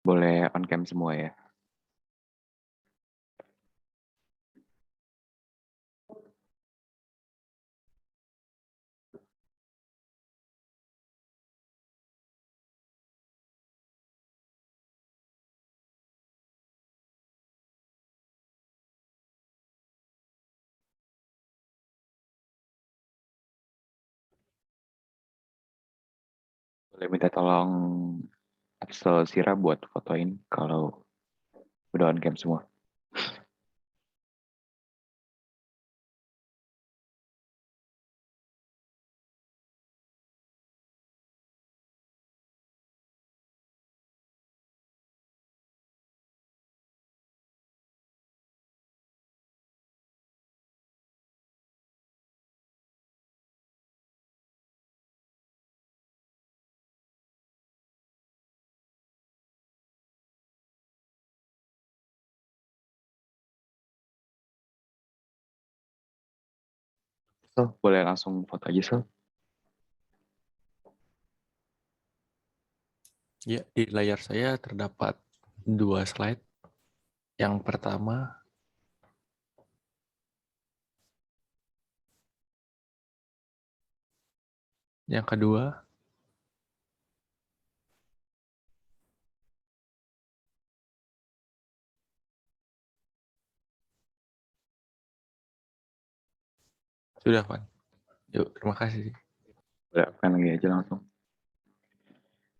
Boleh on cam semua ya. Boleh minta tolong Axel Sira buat fotoin kalau udah on cam semua. So, boleh langsung foto aja, so. Ya, di layar saya terdapat 2 slide. Yang pertama, yang kedua, sudah, Pan. Yuk, terima kasih. Boleh kan lagi aja langsung.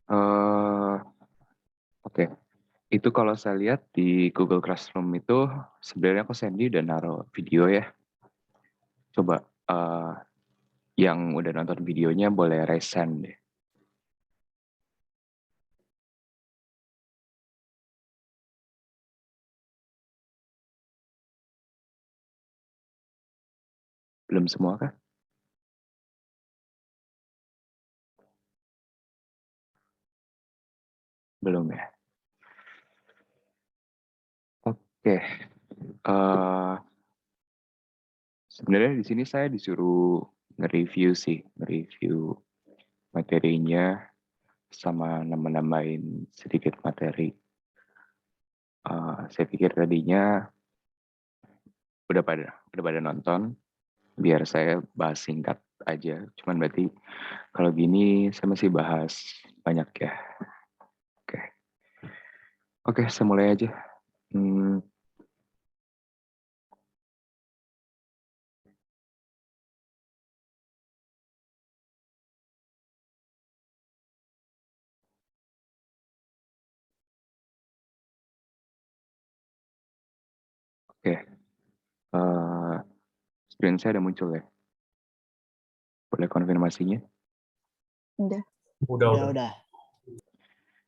Eh, Oke. Itu kalau saya lihat di Google Classroom itu sebenarnya aku Sandy udah naruh video ya. Coba yang udah nonton videonya boleh resend deh. Belum semua kah? Belum ya. Oke. Eh, Sebenarnya di sini saya disuruh nge-review sih, nge-review materinya sama nambah-nambahin sedikit materi. Saya pikir tadinya udah pada nonton, biar saya bahas singkat aja. Cuman berarti kalau gini saya masih bahas banyak ya. Oke, oke, saya mulai aja. Hmm, oke, uh, screen saya udah muncul ya. Boleh konfirmasinya? Udah. Udah.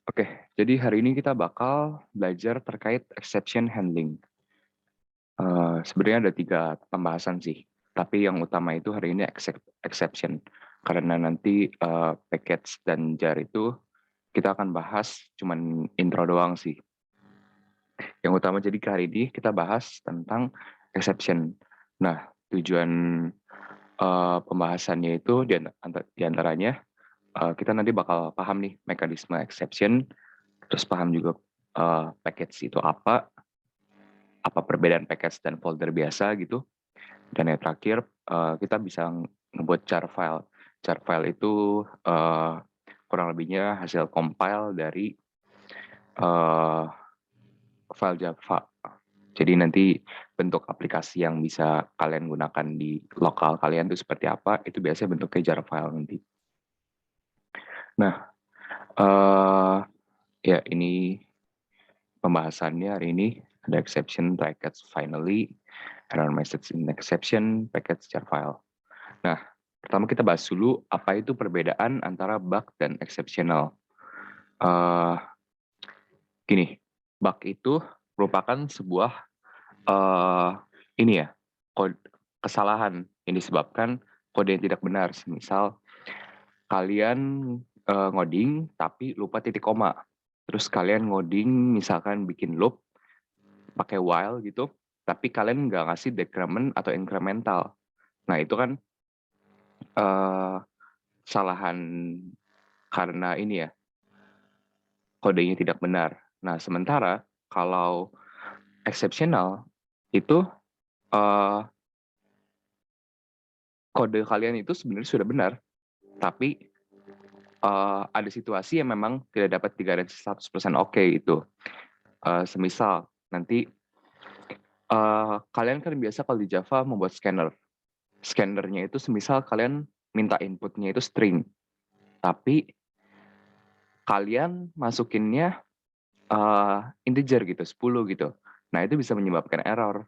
Oke, jadi hari ini kita bakal belajar terkait exception handling. Sebenarnya ada 3 pembahasan sih, tapi yang utama itu hari ini exception. Karena nanti package dan jar itu kita akan bahas cuman intro doang sih. Yang utama jadi hari ini kita bahas tentang exception. Nah, tujuan pembahasannya itu diantaranya kita nanti bakal paham nih mekanisme exception, terus paham juga package itu apa perbedaan package dan folder biasa gitu. Dan yang terakhir kita bisa ngebuat jar file. Jar file itu kurang lebihnya hasil compile dari file Java. Jadi nanti bentuk aplikasi yang bisa kalian gunakan di lokal kalian itu seperti apa, itu biasanya bentuknya jar file nanti. Nah, ya ini pembahasannya hari ini. Ada exception, brackets, finally, error message in exception, package jar file. Nah, pertama kita bahas dulu apa itu perbedaan antara bug dan exceptional. Gini, bug itu merupakan sebuah ini ya, kesalahan yang disebabkan kode yang tidak benar. Misal kalian ngoding tapi lupa titik koma. Terus kalian ngoding misalkan bikin loop pakai while gitu, tapi kalian nggak ngasih decrement atau incremental. Nah itu kan kesalahan karena ini ya, kodenya tidak benar. Nah, sementara kalau exceptional itu eh, kode kalian itu sebenarnya sudah benar, tapi ada situasi yang memang tidak dapat digaransi 100% oke itu. Semisal nanti kalian kan biasa kalau di Java membuat scanner. Scannernya itu semisal kalian minta inputnya itu string, tapi kalian masukinnya integer gitu, 10 gitu. Nah, itu bisa menyebabkan error.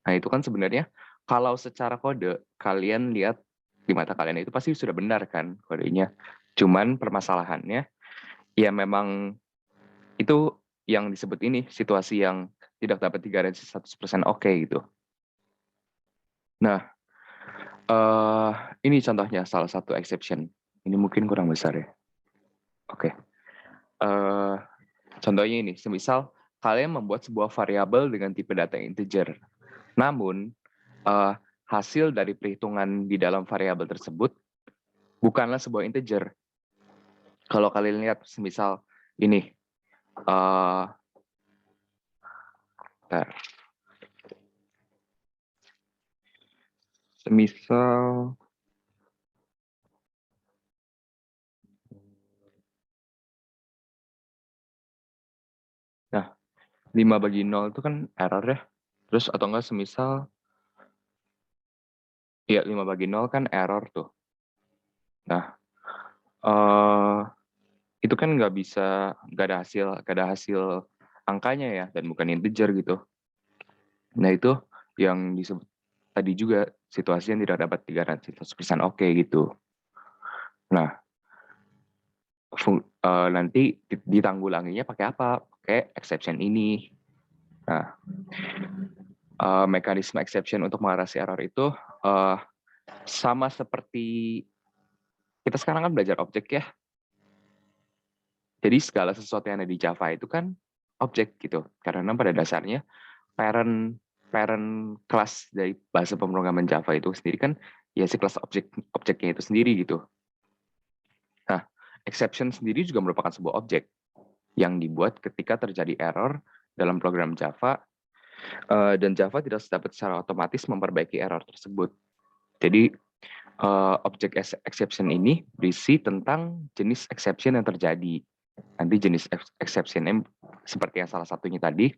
Nah, itu kan sebenarnya kalau secara kode, kalian lihat di mata kalian itu pasti sudah benar kan kodenya. Cuman permasalahannya, ya memang itu yang disebut ini, situasi yang tidak dapat digaransi 100% oke gitu. Nah, ini contohnya salah satu exception. Ini mungkin kurang besar ya. Oke. Contohnya ini, semisal kalian membuat sebuah variabel dengan tipe data integer. Namun, hasil dari perhitungan di dalam variabel tersebut bukanlah sebuah integer. Kalau kalian lihat, semisal ini, semisal nah 5/0 itu kan error ya. Terus atau enggak semisal ya 5/0 kan error tuh. Nah, itu kan nggak ada hasil angkanya ya, dan bukan integer gitu. Nah, itu yang disebut tadi juga situasi yang tidak dapat digaransi 100% oke gitu. Nah, nanti ditanggulanginya pakai apa? Pakai exception ini. Nah, mekanisme exception untuk mengatasi error itu sama seperti kita sekarang kan belajar objek ya. Jadi segala sesuatu yang ada di Java itu kan objek gitu. Karena pada dasarnya parent parent kelas dari bahasa pemrograman Java itu sendiri kan ya si kelas objeknya itu sendiri gitu. Nah, exception sendiri juga merupakan sebuah objek yang dibuat ketika terjadi error dalam program Java dan Java tidak dapat secara otomatis memperbaiki error tersebut. Jadi objek exception ini berisi tentang jenis exception yang terjadi. Nanti jenis exception seperti yang salah satunya tadi,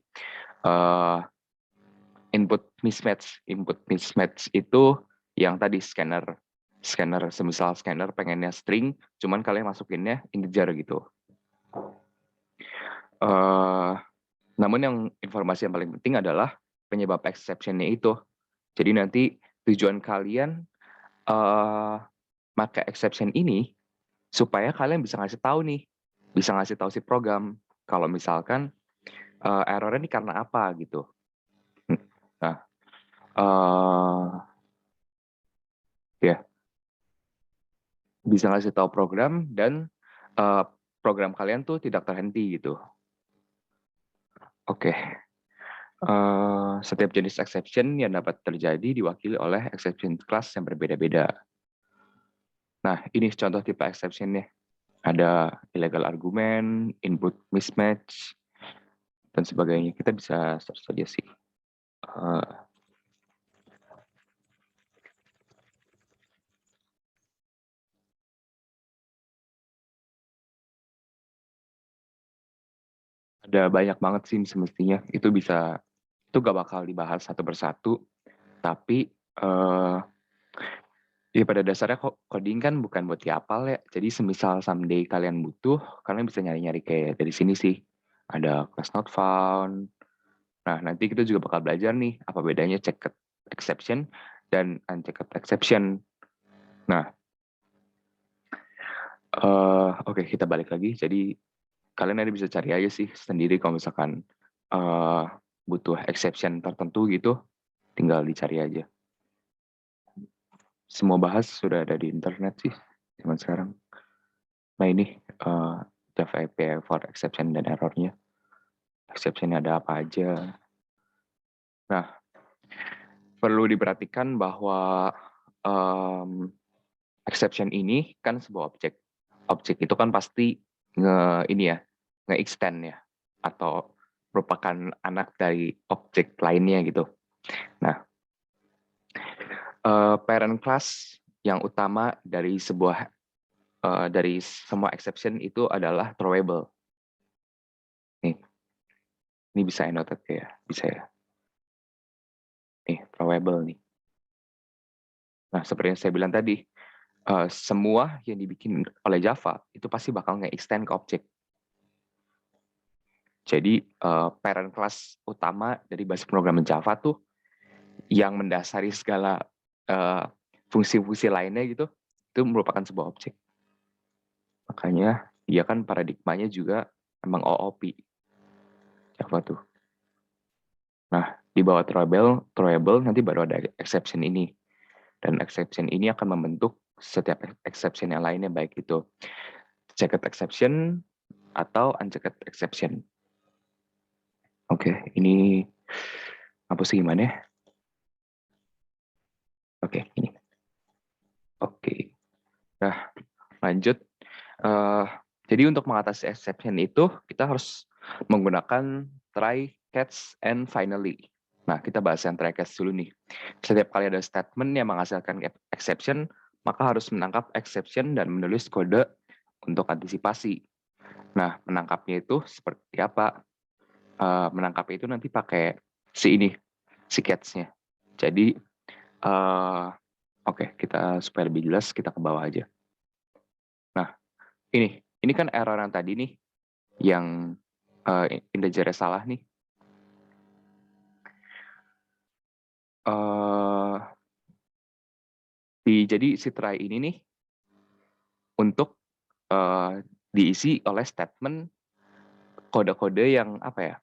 input mismatch. Input mismatch itu yang tadi scanner semisal scanner pengennya string, cuman kalian masukinnya integer gitu. Namun yang informasi yang paling penting adalah penyebab exception-nya itu. Jadi nanti tujuan kalian pakai exception ini supaya kalian bisa ngasih tahu nih, bisa ngasih tahu si program kalau misalkan error-nya ini karena apa gitu. Nah, ya bisa ngasih tahu program dan program kalian tuh tidak terhenti gitu. Oke. Setiap jenis exception yang dapat terjadi diwakili oleh exception class yang berbeda-beda. Nah, ini contoh tipe exception-nya. Ada illegal argument, input mismatch, dan sebagainya. Kita bisa search saja sih. Ada banyak banget sih semestinya. Itu gak bakal dibahas satu persatu. Tapi ya pada dasarnya coding kan bukan buat dihafal ya. Jadi semisal someday kalian butuh, kalian bisa nyari-nyari kayak dari sini sih. Ada class not found. Nah, nanti kita juga bakal belajar nih apa bedanya checked exception dan unchecked exception. Nah, oke, kita balik lagi. Jadi kalian nanti bisa cari aja sih sendiri kalau misalkan butuh exception tertentu gitu, tinggal dicari aja. Semua bahas sudah ada di internet sih zaman sekarang. Nah, ini Java API for exception dan errornya. Exception ada apa aja. Nah, perlu diperhatikan bahwa exception ini kan sebuah objek. Objek itu kan pasti ini ya, nge-extend ya, atau merupakan anak dari objek lainnya gitu. Nah, parent class yang utama dari dari semua exception itu adalah throwable. Nih, ini bisa annotate ya, bisa ya. Nih, throwable nih. Nah, seperti yang saya bilang tadi, semua yang dibikin oleh Java itu pasti bakal nge-extend ke objek. Jadi parent class utama dari bahasa pemrograman Java tuh yang mendasari segala fungsi-fungsi lainnya gitu, itu merupakan sebuah objek. Makanya dia kan paradigmanya juga emang OOP Java tuh. Nah, di bawah throwable nanti baru ada exception ini. Dan exception ini akan membentuk setiap exception yang lainnya, baik itu checked exception atau unchecked exception. Oke, ini hapus gimana ya? Oke, ini. Oke. Nah, lanjut. Jadi untuk mengatasi exception itu, kita harus menggunakan try, catch, and finally. Nah, kita bahas yang try, catch dulu nih. Setiap kali ada statement yang menghasilkan exception, maka harus menangkap exception dan menulis kode untuk antisipasi. Nah, menangkapnya itu seperti apa? Menangkap itu nanti pakai si catch-nya. Jadi, oke, kita supaya lebih jelas, kita ke bawah aja. Nah, ini kan error yang tadi nih, yang integer salah nih. Jadi si try ini nih untuk diisi oleh statement kode-kode yang apa ya,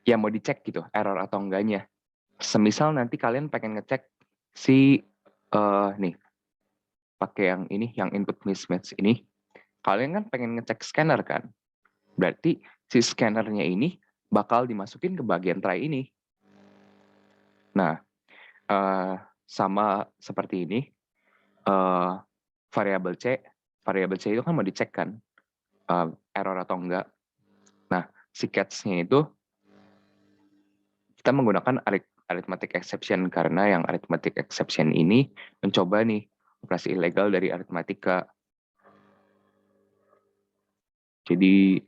yang mau dicek gitu, error atau enggaknya. Semisal nanti kalian pengen ngecek si nih, pakai yang ini, yang input mismatch ini, kalian kan pengen ngecek scanner kan, berarti si scannernya ini bakal dimasukin ke bagian try ini. Nah, sama seperti ini, variabel C itu kan mau dicek kan, error atau enggak. Nah, si catch-nya itu kita menggunakan arithmetic exception, karena yang arithmetic exception ini mencoba nih operasi ilegal dari aritmatika. Jadi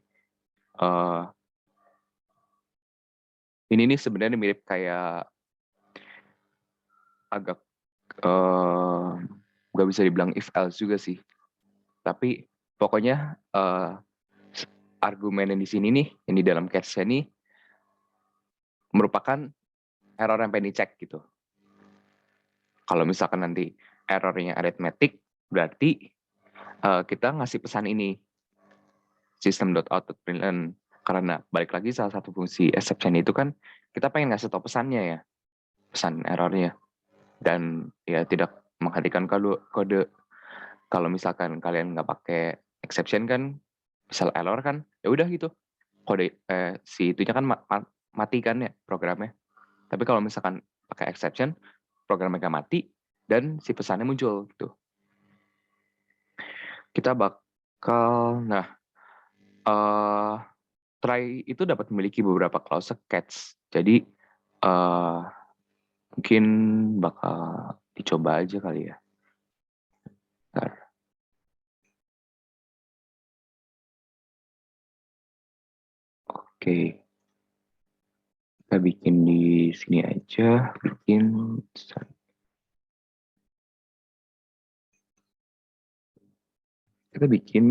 ini nih sebenarnya mirip kayak agak nggak bisa dibilang if else juga sih. Tapi pokoknya argumen yang di sini nih, yang di dalam catch-nya nih merupakan error yang pengen dicek gitu. Kalau misalkan nanti errornya arithmetic, berarti kita ngasih pesan ini, system.out.println. Karena balik lagi salah satu fungsi exception itu kan kita pengen ngasih tau pesannya ya, pesan errornya. Dan ya tidak menghentikan kode. Kalau misalkan kalian nggak pakai exception kan, misal error kan, ya udah gitu. Kode si itunya kan mati kan ya programnya. Tapi kalau misalkan pakai exception, programnya nggak mati dan si pesannya muncul gitu. Kita bakal, try itu dapat memiliki beberapa clause catch. Jadi mungkin bakal dicoba aja kali ya. Bentar. Oke. Kita bikin di sini aja, kita bikin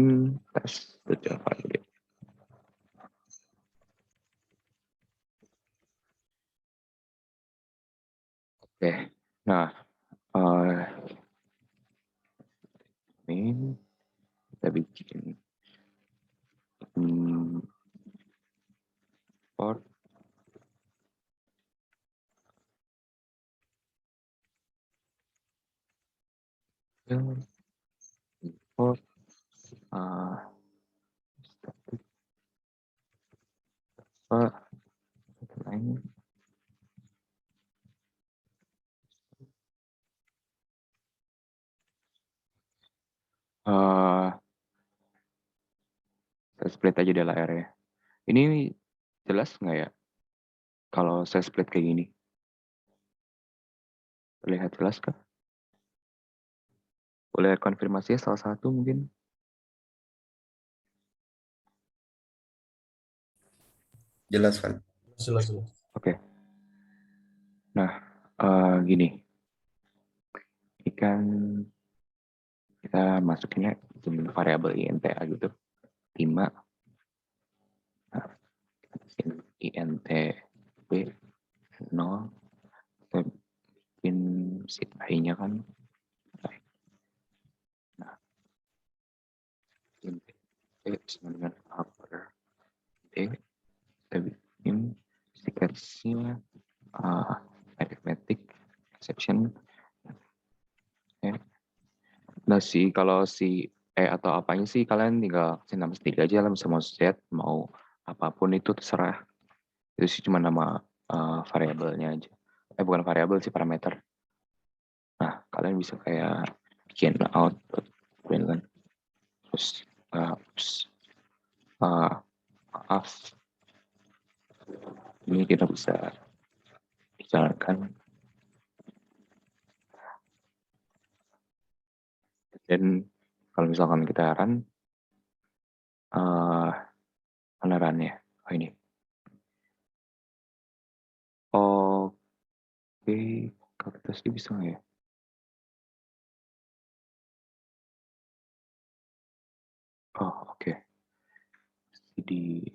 tes Java dulu. Oke, nah ini kita bikin import import lain. Kita split aja di layarnya. Ini jelas nggak ya kalau saya split kayak gini? Terlihat jelas kah? Boleh konfirmasi ya salah satu mungkin? Jelas, Van. Jelas, jelas. Oke. Nah, gini. Ini kan kita masukinnya variabel INTA gitu. 5. Nah, INT B 0. Kita bikin si I-nya kan. Nah, int B sama dengan upper D. Kita bikin secrets-nya arithmetic exception. Ya. Nah kalau si atau apanya sih kalian tinggal kasih nama tiga aja lah, bisa mau Z, mau apapun itu terserah. Itu sih cuma nama variabelnya aja. Bukan variabel sih, parameter. Nah, kalian bisa kayak bikin output kan. Terus maaf, ini tidak bisa dijalankan. Dan kalau misalkan kita run, mana run-nya? Oh ini. Oke, kalau kita sih bisa nggak ya? Oh, oke. Di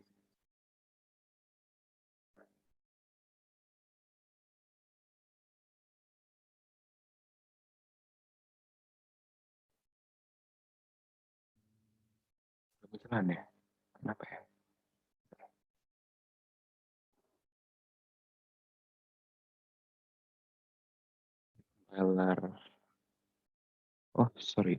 kebetulan ya, kenapa ya? Compiler. Oh, sorry.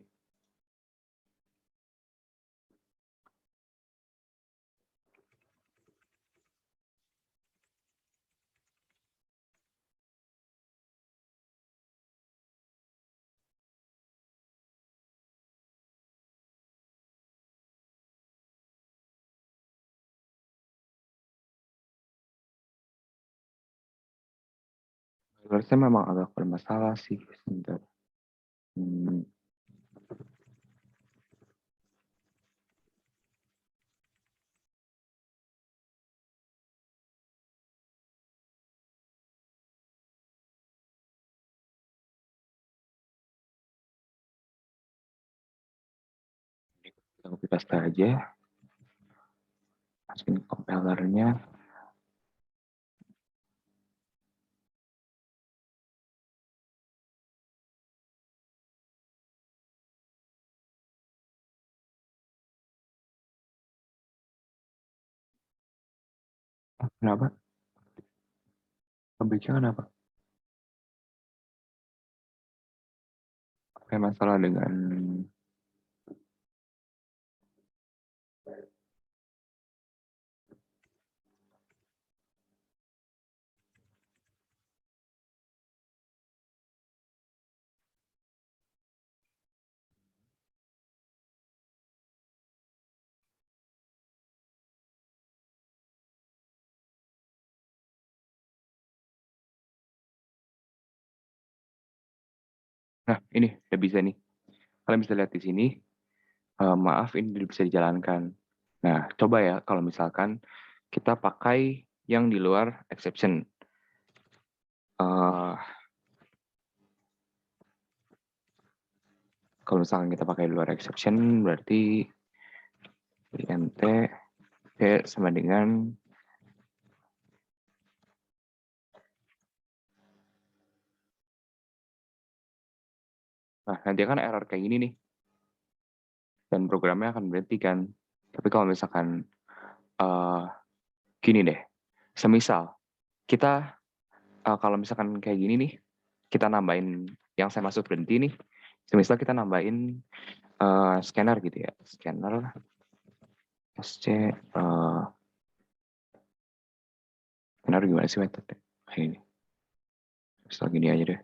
Compiler memang agak bermasalah sih. Sebentar. Kita copy paste aja. Masukin compilernya. Kenapa? Pembicaraan kenapa? Kayak masalah dengan nah, ini udah bisa nih. Kalian bisa lihat di sini. Maaf, ini udah bisa dijalankan. Nah, coba ya kalau misalkan kita pakai yang di luar exception. Kalau misalkan kita pakai di luar exception, berarti int p sama dengan nah, nanti akan error kayak gini nih. Dan programnya akan berhentikan. Tapi kalau misalkan gini deh, semisal kita kalau misalkan kayak gini nih, kita nambahin yang saya maksud berhenti nih, semisal kita nambahin scanner gitu ya, scanner sc scanner gimana sih metode kayak ini, misal gini aja deh.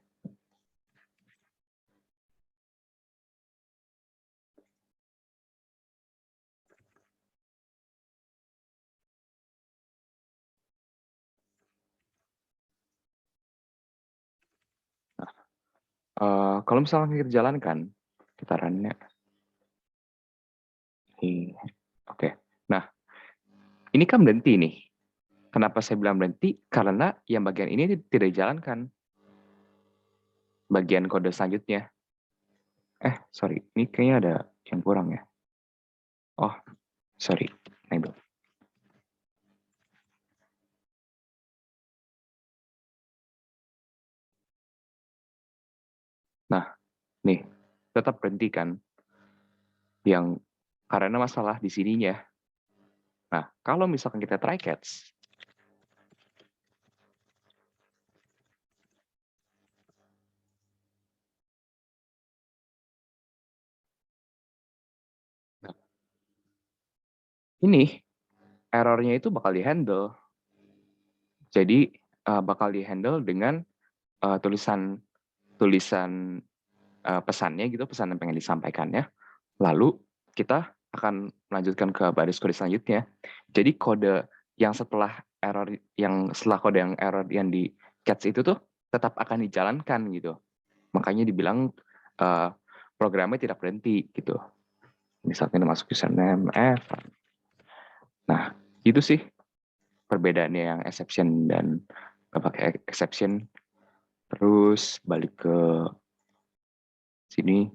Kalau misalkan kita jalankan, kita run-nya. Oke. Nah, ini kan berhenti nih. Kenapa saya bilang berhenti? Karena yang bagian ini tidak dijalankan. Bagian kode selanjutnya. Sorry. Ini kayaknya ada yang kurang ya. Oh, sorry. Nah, Nah, nih, tetap berhenti kan. Yang karena masalah di sininya. Nah, kalau misalkan kita try catch, ini errornya itu bakal di-handle. Jadi bakal di-handle dengan tulisan pesannya gitu, pesan yang pengen disampaikannya. Lalu kita akan melanjutkan ke baris kode selanjutnya. Jadi kode yang setelah kode yang error yang di catch itu tuh tetap akan dijalankan gitu. Makanya dibilang programnya tidak berhenti gitu. Misalnya masuk username F. Nah, itu sih perbedaannya yang exception dan nggak pakai exception. Terus balik ke sini.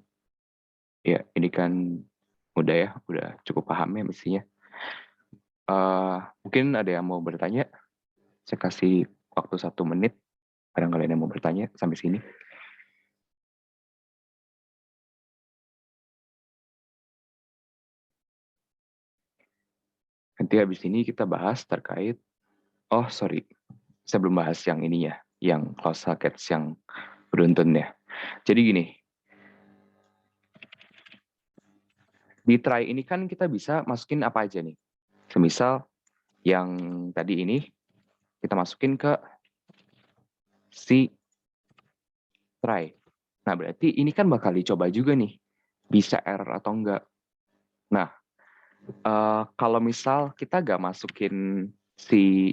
Ya, ini kan udah ya, udah cukup paham ya mestinya. Mungkin ada yang mau bertanya. Saya kasih waktu 1 menit. Barangkali ada yang mau bertanya sampai sini. Nanti habis ini kita bahas terkait, sorry, saya belum bahas yang ini ya, yang close sockets yang beruntun ya. Jadi gini, di try ini kan kita bisa masukin apa aja nih. Semisal yang tadi ini kita masukin ke si try. Nah, berarti ini kan bakal dicoba juga nih, bisa error atau enggak. Nah, kalau misal kita nggak masukin si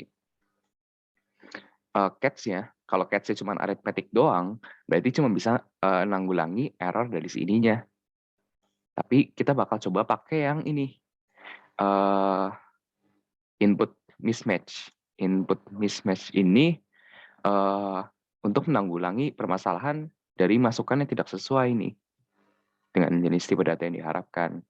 catch-nya, kalau catch-nya cuma arithmetic doang, berarti cuma bisa nanggulangi error dari sininya. Tapi kita bakal coba pakai yang ini, input mismatch. Input mismatch ini untuk menanggulangi permasalahan dari masukan yang tidak sesuai nih dengan jenis tipe data yang diharapkan.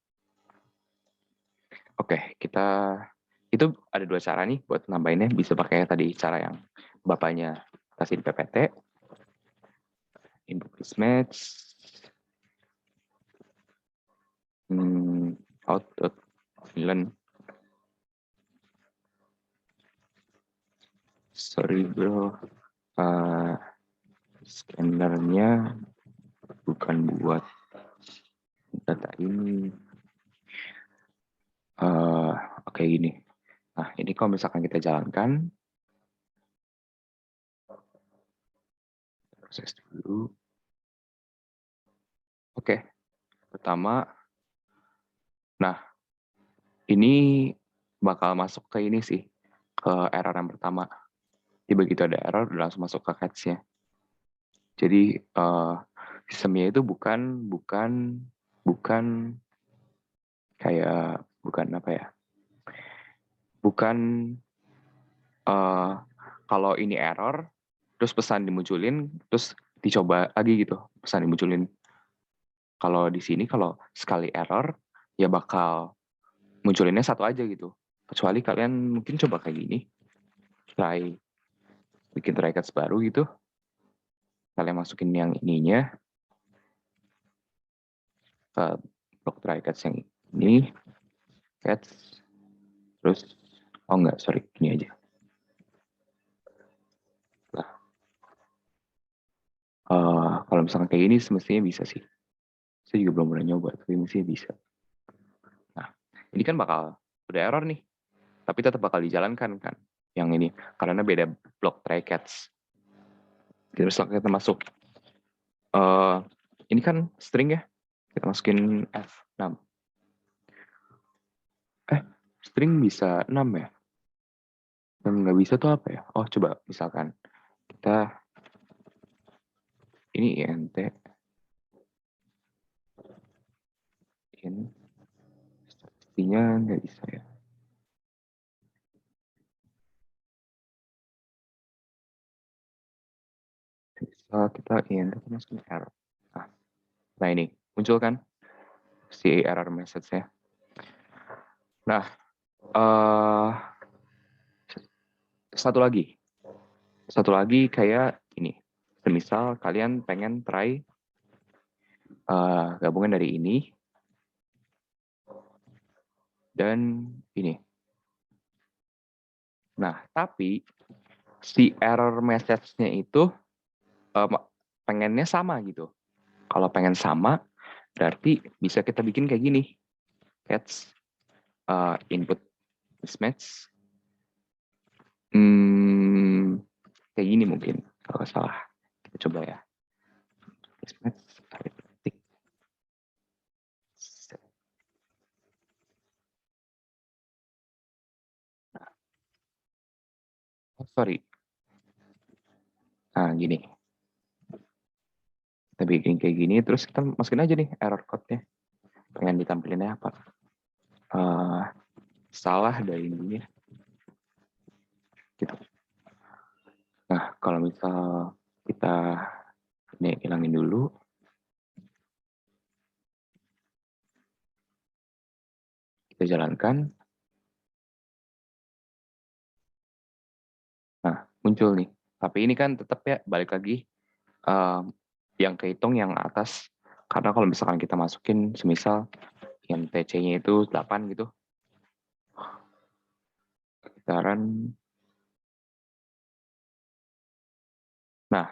Oke, itu ada 2 cara nih buat nambahinnya. Bisa pakai tadi cara yang bapaknya kasih di PPT, input mismatch, output villain. Sorry bro, scannernya bukan buat data ini. Oke gini. Nah ini kalau misalkan kita jalankan, proses dulu. Oke, pertama, nah ini bakal masuk ke ini sih, ke error yang pertama. Jadi begitu ada error, udah langsung masuk ke catch-nya. Jadi sistemnya itu bukan kayak bukan apa ya? Bukan kalau ini error, terus pesan dimunculin, terus dicoba lagi gitu, pesan dimunculin. Kalau di sini kalau sekali error, ya bakal munculinnya satu aja gitu. Kecuali kalian mungkin coba kayak gini, bikin try catch baru gitu. Kalian masukin yang ininya ke blok try catch yang ini, catch, terus sorry, gini aja. Kalau misalkan kayak gini semestinya bisa sih. Saya juga belum pernah nyoba, tapi mestinya bisa. Nah, ini kan bakal udah error nih, tapi tetap bakal dijalankan kan yang ini karena beda blok try catch. Terus kita masuk ini kan string ya, kita masukin F6. String bisa 6 ya, yang nggak bisa tuh apa ya? Coba misalkan kita ini int in. Sepertinya nggak bisa ya. Bisa kita in, tapi masukin error. Nah ini, muncul kan si error message-nya. Nah, satu lagi. Satu lagi kayak ini. Semisal kalian pengen try gabungan dari ini dan ini. Nah, tapi si error message-nya itu pengennya sama gitu. Kalau pengen sama, berarti bisa kita bikin kayak gini. Catch input mismatch. Kayak gini mungkin, kalau nggak salah. Kita coba ya. Mismatch, arithmetic. Oh, sorry. Nah, gini. Kita bikin kayak gini, terus kita masukin aja nih error code-nya. Pengen ditampilinnya apa. Salah dari ini. Gitu. Nah, kalau misal kita ini hilangin dulu. Kita jalankan. Nah, muncul nih. Tapi ini kan tetap ya, balik lagi. Yang kehitung yang atas. Karena kalau misalkan kita masukin, semisal yang TC-nya itu 8 gitu. Sekitaran. Nah,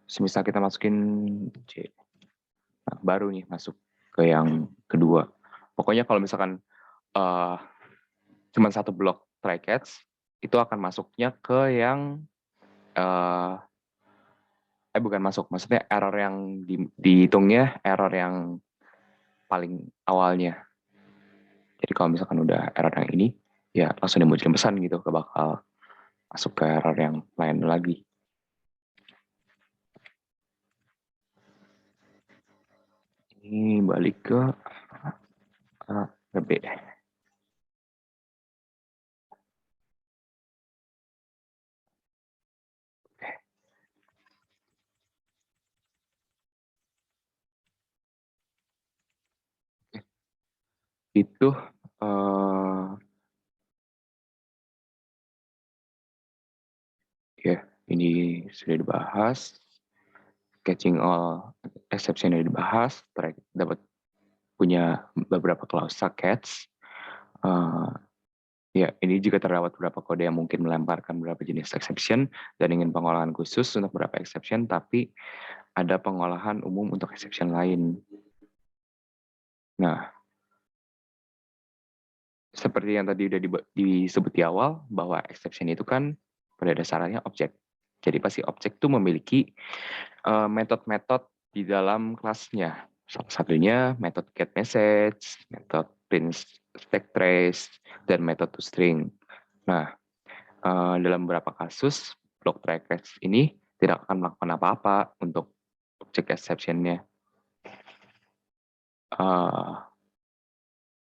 semisal kita masukin C. Nah, baru nih masuk ke yang kedua. Pokoknya kalau misalkan cuma satu blok try catch, itu akan masuknya ke yang bukan masuk, maksudnya error yang dihitungnya error yang paling awalnya. Jadi kalau misalkan udah error yang ini, ya langsung dimunculin pesan gitu, ke bakal masuk ke error yang lain lagi. Ini balik ke B. Itu ya, ini sudah dibahas. Catching all exception sudah dibahas. Dapat punya beberapa klausa catch. Ya, ini juga terdapat beberapa kode yang mungkin melemparkan beberapa jenis exception dan ingin pengolahan khusus untuk beberapa exception, tapi ada pengolahan umum untuk exception lain. Nah, seperti yang tadi udah disebut di awal, bahwa exception itu kan pada dasarnya objek. Jadi pasti objek itu memiliki metode-metode di dalam kelasnya. Salah satunya metode getMessage, metode print stack trace, dan metode toString. Nah, dalam beberapa kasus, block try catch ini tidak akan melakukan apa-apa untuk objek exception-nya.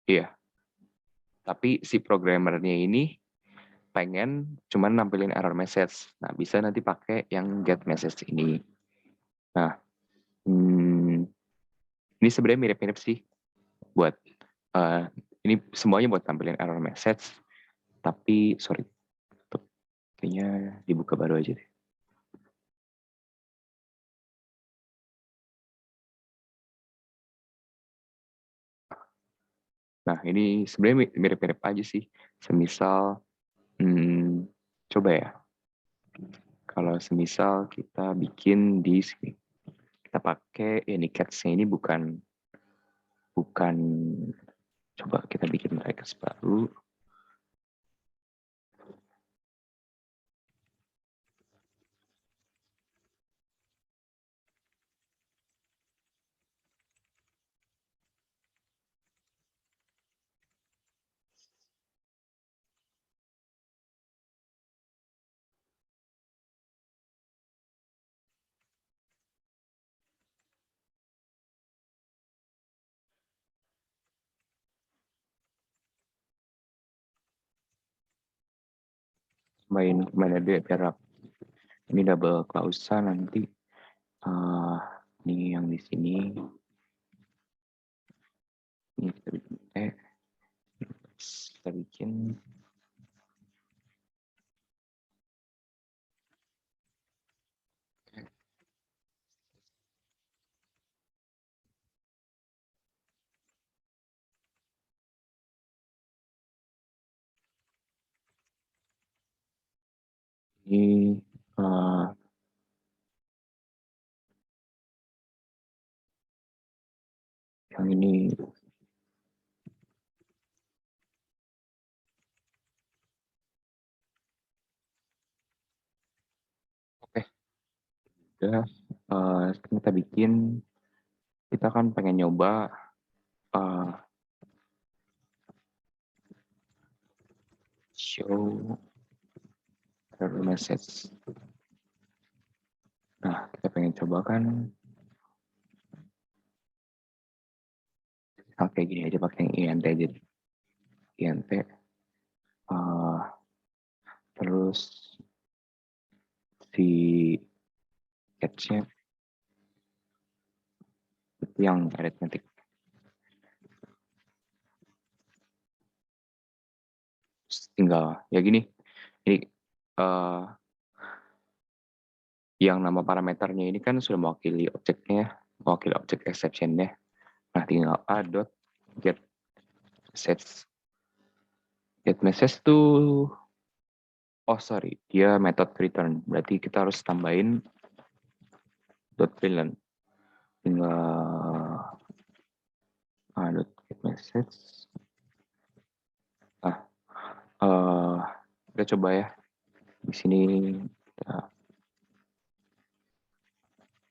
Iya, tapi si programmernya ini pengen cuman nampilin error message. Nah, bisa nanti pakai yang get message ini. Nah, ini sebenarnya mirip-mirip sih buat ini semuanya buat tampilin error message. Tapi sorry, kayaknya dibuka baru aja deh. Nah, ini sebenarnya mirip-mirip aja sih. Semisal, coba ya. Kalau semisal kita bikin di sini, kita pakai ini catch-nya ini bukan coba kita bikin mereka baru. main kemana dulu ya biar ini double klausa nanti. Ini yang di sini. Ini kita bikin kita bikin ini yang ini oke. Udah kita bikin, kita kan pengen nyoba show error message. Nah, kita pengen coba kan kayak gini aja, pakai yang int aja. Int terus si catch-nya itu yang arithmetic. Tinggal ya gini. Ini yang nama parameternya ini kan sudah mewakili objeknya, mewakili objek exception-nya. Nah, tinggal a.get message. Get message tuh, oh sorry, dia method return. Berarti kita harus tambahin .println. Tinggal a.get message. Nah, kita coba ya. Di sini kita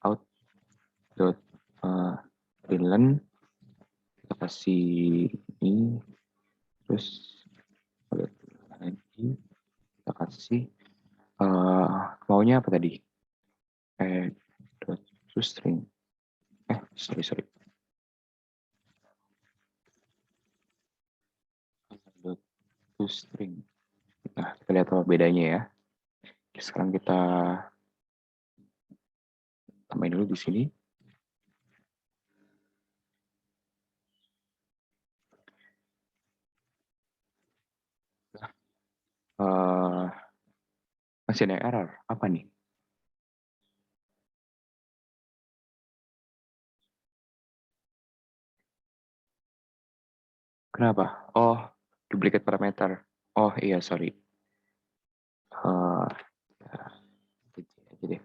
out.println. Kita kasih ini, terus lagi kita kasih maunya apa tadi? String. Sorry. String. Nah, kita lihat apa bedanya ya. Sekarang kita tambahin dulu di sini. Masih ada error. Apa nih? Kenapa? Oh, duplicate parameter. Oh iya, sorry. Aja deh.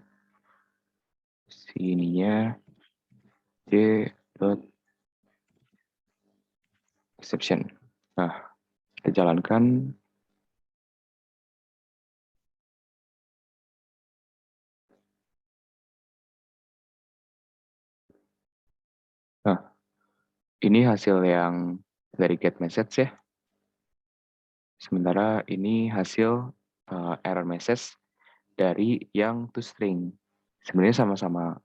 Sininya j.exception. Nah, kita jalankan. Nah, ini hasil yang dari get message ya. Sementara ini hasil error message dari yang toString. Sebenarnya sama-sama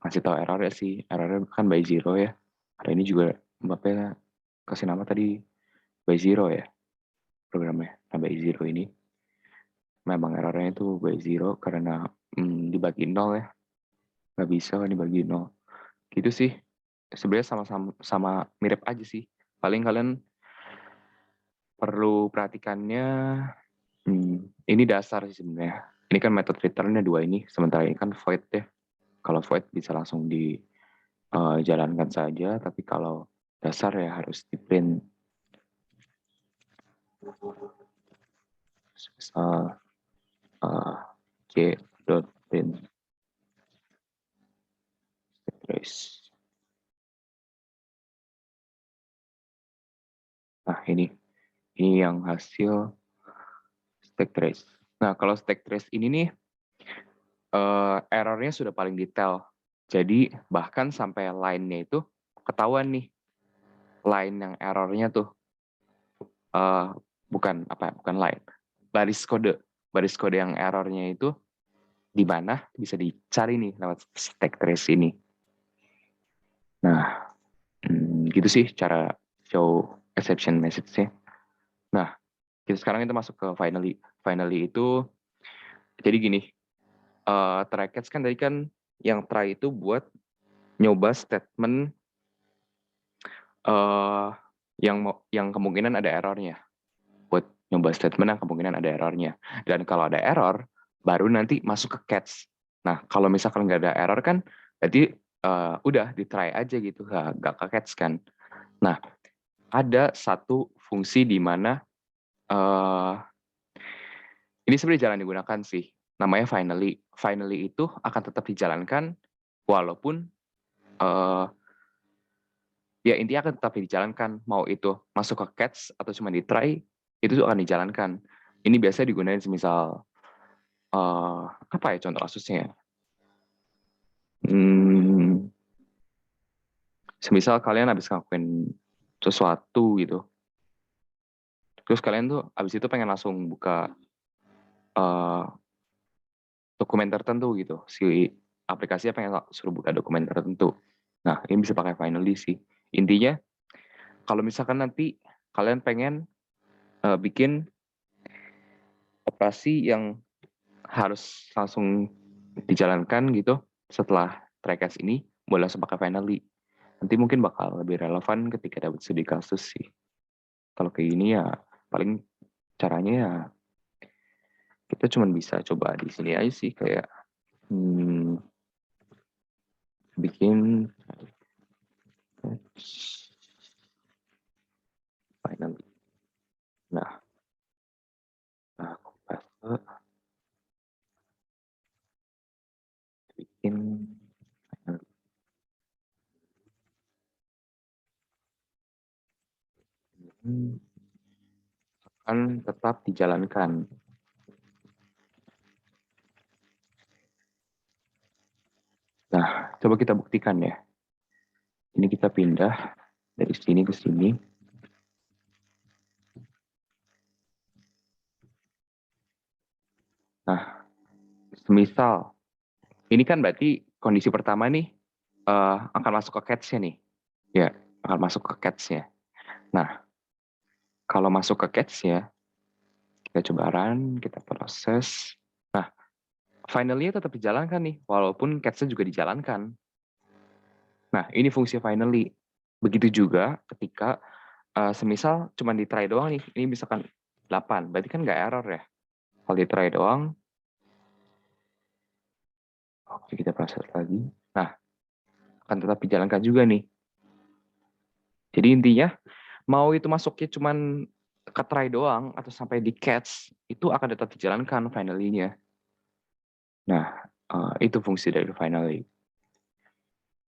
ngasih tahu error ya sih. Errornya kan by zero ya. Karena ini juga Mbaknya kasih nama tadi by zero ya programnya. Nah, by zero ini memang errornya itu by zero karena dibagi 0 ya. Nggak bisa kan dibagi 0. Gitu sih. Sebenarnya sama mirip aja sih. Paling kalian perlu perhatikannya, ini dasar sih sebenarnya. Ini kan method return-nya 2 ini, sementara ini kan void ya. Kalau void bisa langsung dijalankan saja, tapi kalau dasar ya harus di print. J.print trace. Nah, ini yang hasil stack trace. Nah, kalau stack trace ini nih errornya sudah paling detail. Jadi bahkan sampai line-nya itu ketahuan nih. Line yang errornya tuh bukan line. Baris kode yang errornya itu di mana bisa dicari nih lewat stack trace ini. Nah, gitu sih cara show exception message-nya. Nah, sekarang kita masuk ke finally. Finally itu jadi gini, try catch kan tadi kan yang try itu buat nyoba statement yang kemungkinan ada errornya. Buat nyoba statement yang kemungkinan ada errornya. Dan kalau ada error, baru nanti masuk ke catch. Nah, kalau misalkan nggak ada error kan, berarti udah di try aja gitu, nggak ke catch kan. Nah, ada satu fungsi di mana ini sebenarnya jarang digunakan sih. Namanya finally. Finally itu akan tetap dijalankan walaupun ya intinya akan tetap dijalankan. Mau itu masuk ke catch atau cuma di try, itu akan dijalankan. Ini biasanya digunakan semisal apa ya contoh kasusnya? Semisal kalian habis ngelakuin sesuatu gitu, terus kalian tuh habis itu pengen langsung buka dokumen tertentu gitu, si aplikasinya pengen suruh buka dokumen tertentu. Nah, ini bisa pakai finally sih. Intinya, kalau misalkan nanti kalian pengen bikin operasi yang harus langsung dijalankan gitu setelah try catch ini, boleh langsung pakai finally. Nanti mungkin bakal lebih relevan ketika dapat studi kasus sih. Kalau kayak gini ya paling caranya ya kita cuma bisa coba di sini aja sih kayak bikin finally. Nah, aku bikin finally. Akan tetap dijalankan. Nah, coba kita buktikan ya. Ini kita pindah dari sini ke sini. Nah, semisal ini kan berarti kondisi pertama nih akan masuk ke catch-nya nih. Ya, akan masuk ke catch-nya. Nah, kalau masuk ke catch-nya, kita coba run, kita proses. Nah, finally tetap dijalankan nih, walaupun catch-nya juga dijalankan. Nah, ini fungsi finally. Begitu juga ketika semisal cuma di try doang nih, ini misalkan 8, berarti kan nggak error ya. Kalau di try doang, oke kita proses lagi. Nah, akan tetap dijalankan juga nih. Jadi intinya, mau itu masuknya cuma ke try doang atau sampai di catch, itu akan tetap dijalankan finally-nya. Nah, itu fungsi dari finally.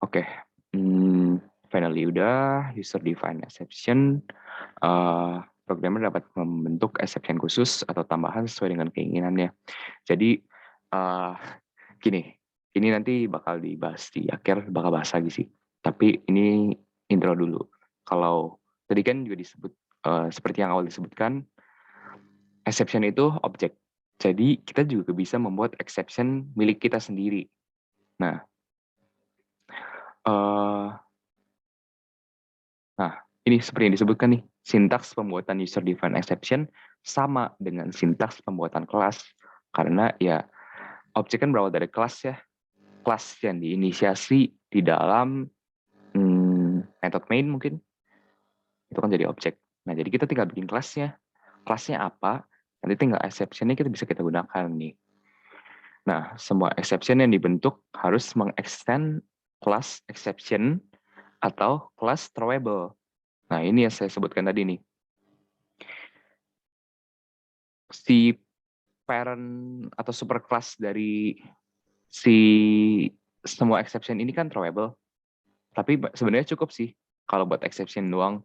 Oke, finally udah, user define exception. Programmer dapat membentuk exception khusus atau tambahan sesuai dengan keinginannya. Jadi, gini, ini nanti bakal dibahas di akhir, bakal bahas lagi sih. Tapi ini intro dulu. Kalau tadi kan juga disebut, seperti yang awal disebutkan, exception itu objek. Jadi kita juga bisa membuat exception milik kita sendiri. Nah, ini seperti yang disebutkan nih, sintaks pembuatan user defined exception sama dengan sintaks pembuatan kelas. Karena ya objek kan berawal dari kelas ya. Kelas yang diinisiasi di dalam method main mungkin. Itu kan jadi objek. Nah, jadi kita tinggal bikin kelasnya. Kelasnya apa? Nanti tinggal exception-nya kita bisa kita gunakan nih. Nah, semua exception yang dibentuk harus mengextend kelas exception atau kelas throwable. Nah, ini yang saya sebutkan tadi nih. Si parent atau superclass dari si semua exception ini kan throwable. Tapi sebenarnya cukup sih kalau buat exception doang.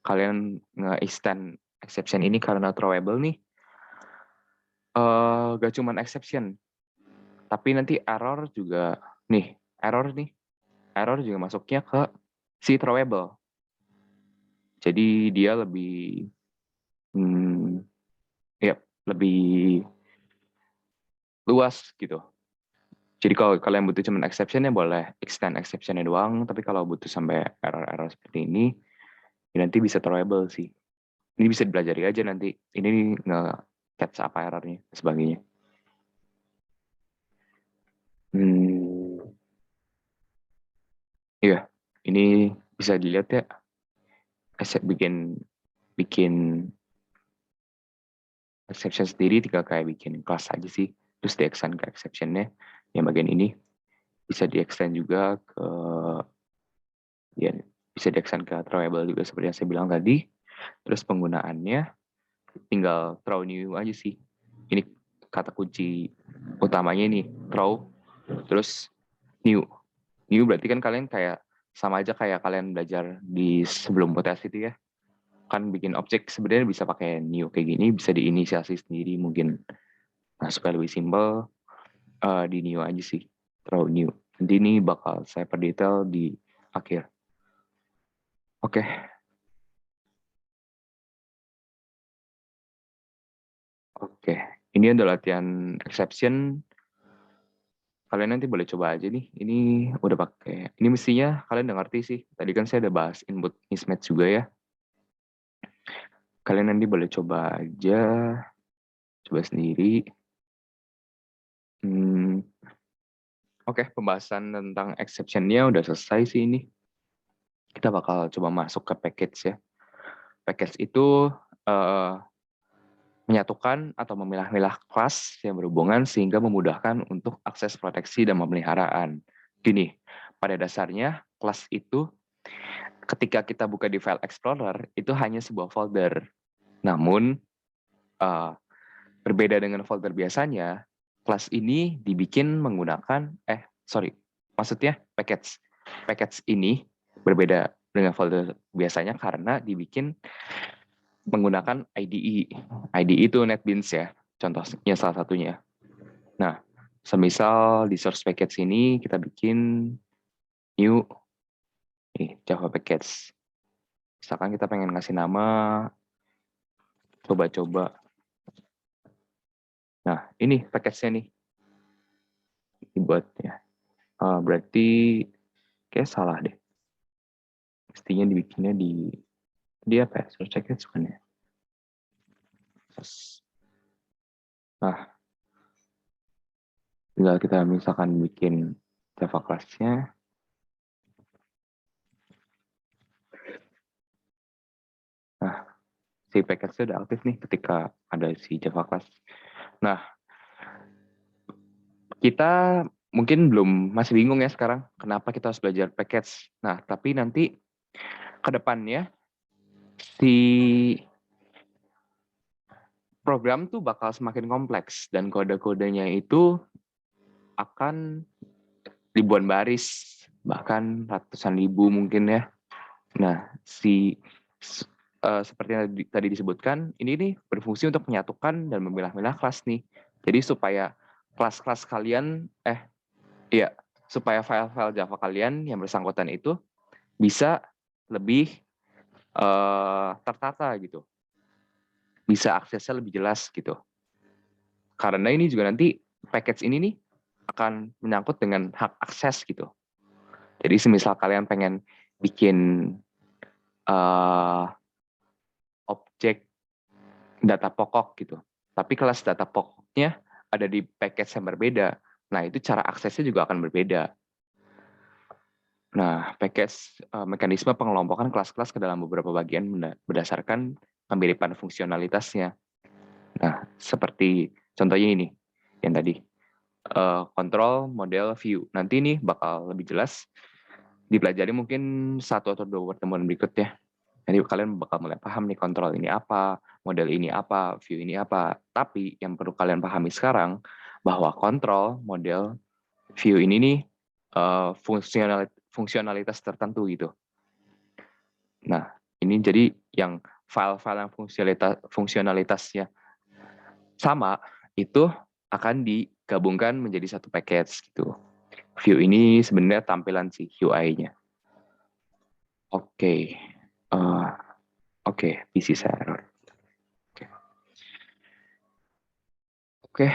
Kalian nge-extend exception ini karena throwable nih. Gak cuman exception. Tapi nanti error juga error juga masuknya ke si throwable. Jadi dia lebih lebih luas gitu. Jadi kalau kalian butuh cuman exception ya boleh extend exception-nya doang, tapi kalau butuh sampai error-error seperti ini, ya nanti bisa throwable sih. Ini bisa dipelajari aja nanti. Ini nge-catch apa errornya, dan sebagainya. Iya, ini bisa dilihat ya. Saya bikin exception sendiri, tinggal kayak bikin kelas aja sih. Terus di-extend ke exception-nya. Yang bagian ini bisa di-extend juga ke, ya bisa di-extend ke throwable juga seperti yang saya bilang tadi. Terus penggunaannya tinggal throw new aja sih. Ini kata kunci utamanya ini, throw, terus new. New berarti kan kalian kayak sama aja kayak kalian belajar di sebelum UTS itu ya. Kan bikin objek sebenarnya bisa pakai new kayak gini, bisa diinisiasi sendiri mungkin. Nah, supaya lebih simpel, di new aja sih, throw new. Nanti ini bakal saya perdetail di akhir. Oke. Oke, ini adalah latihan exception. Kalian nanti boleh coba aja nih. Ini udah pakai. Ini mestinya kalian udah ngerti sih. Tadi kan saya udah bahas input mismatch juga ya. Kalian nanti boleh coba aja, coba sendiri. Oke, pembahasan tentang exception-nya udah selesai sih ini. Kita bakal coba masuk ke package ya. Package itu menyatukan atau memilah-milah kelas yang berhubungan sehingga memudahkan untuk akses proteksi dan pemeliharaan. Gini, pada dasarnya kelas itu ketika kita buka di file explorer itu hanya sebuah folder. Namun berbeda dengan folder biasanya, kelas ini dibikin menggunakan maksudnya package. Package ini berbeda dengan folder biasanya karena dibikin menggunakan IDE. IDE itu NetBeans ya, contohnya salah satunya. Nah, semisal di source package ini kita bikin new Java package. Misalkan kita pengen ngasih nama coba-coba. Nah, ini package-nya nih. Dibuat ya. Berarti kayak salah deh. Mestinya dibikinnya di apa ya? Source package kan ya. Nah, tinggal kita misalkan bikin Java class-nya. Nah, si package-nya udah aktif nih ketika ada si Java class. Nah, kita mungkin masih bingung ya sekarang kenapa kita harus belajar package. Nah, tapi nanti ke depannya si program tuh bakal semakin kompleks dan kode-kodenya itu akan ribuan baris, bahkan ratusan ribu mungkin ya. Nah, seperti yang tadi disebutkan, ini nih berfungsi untuk menyatukan dan memilah-milah kelas nih. Jadi supaya kelas-kelas kalian, supaya file-file Java kalian yang bersangkutan itu bisa lebih tertata gitu. Bisa aksesnya lebih jelas gitu. Karena ini juga nanti package ini nih akan menyangkut dengan hak akses gitu. Jadi semisal kalian pengen bikin objek data pokok gitu, tapi kelas data pokoknya ada di package yang berbeda. Nah, itu cara aksesnya juga akan berbeda. Nah, package mekanisme pengelompokan kelas-kelas ke dalam beberapa bagian berdasarkan kemiripan fungsionalitasnya. Nah, seperti contohnya ini, yang tadi. Control, model, view. Nanti ini bakal lebih jelas dipelajari mungkin 1 atau 2 pertemuan berikutnya. Jadi kalian bakal mulai paham nih kontrol ini apa, model ini apa, view ini apa. Tapi yang perlu kalian pahami sekarang bahwa kontrol, model, view ini nih fungsionalitas tertentu gitu. Nah, ini jadi yang file-file yang fungsionalitasnya sama itu akan digabungkan menjadi satu package gitu. View ini sebenarnya tampilan si UI-nya. Oke. PC saya error. Oke.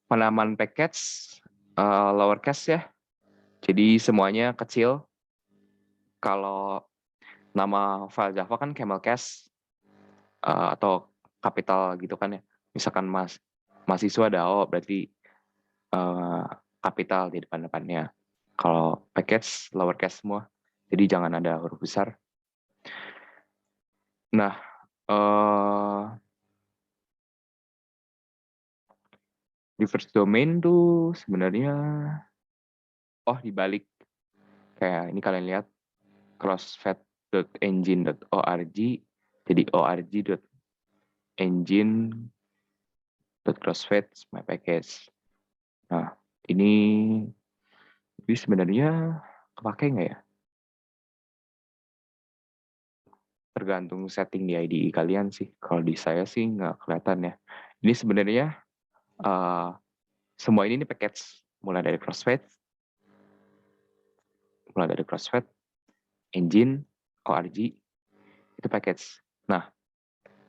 Penamaan package lowercase ya. Jadi semuanya kecil. Kalau nama file Java kan camelcase. atau kapital gitu kan ya. Misalkan mahasiswa DAO berarti kapital di depan-depannya. Kalau package lowercase semua, jadi jangan ada huruf besar. Nah, reverse domain tuh sebenarnya dibalik. Kayak ini kalian lihat crossfed.engine.org jadi org.engine.crossfed my package. Nah, ini sebenarnya kepake nggak ya? Tergantung setting di IDE kalian sih. Kalau di saya sih nggak kelihatan ya. Ini sebenarnya semua ini package mulai dari crossfed, engine, org itu package. Nah,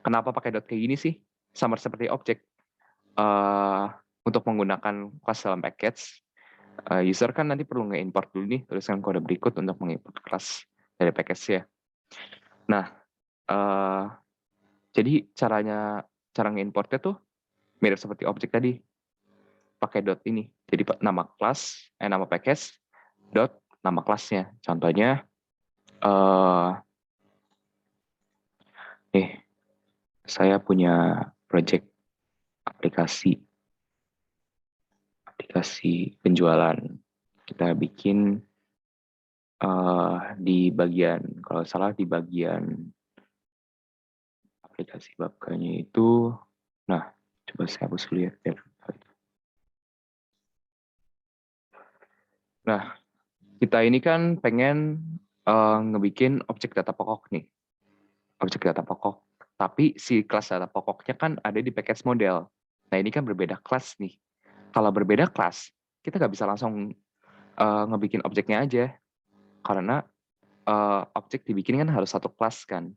kenapa pakai dot kayak gini sih? Sama seperti objek. Untuk menggunakan kelas dalam package, user kan nanti perlu nge-import dulu nih, tuliskan kode berikut untuk mengimport kelas dari package ya. Nah, jadi cara nge-importnya tuh mirip seperti objek tadi, pakai dot ini. Jadi nama package, dot nama kelasnya. Contohnya, saya punya project aplikasi penjualan. Kita bikin di bagian, kalau salah di bagian aplikasi babkanya itu, nah coba saya hapus dulu ya. Nah, kita ini kan pengen ngebikin objek data pokok nih. Objek data pokok. Tapi si kelas data pokoknya kan ada di package model. Nah, ini kan berbeda kelas nih. Kalau berbeda kelas, kita nggak bisa langsung ngebikin objeknya aja. Karena objek dibikin kan harus satu kelas kan.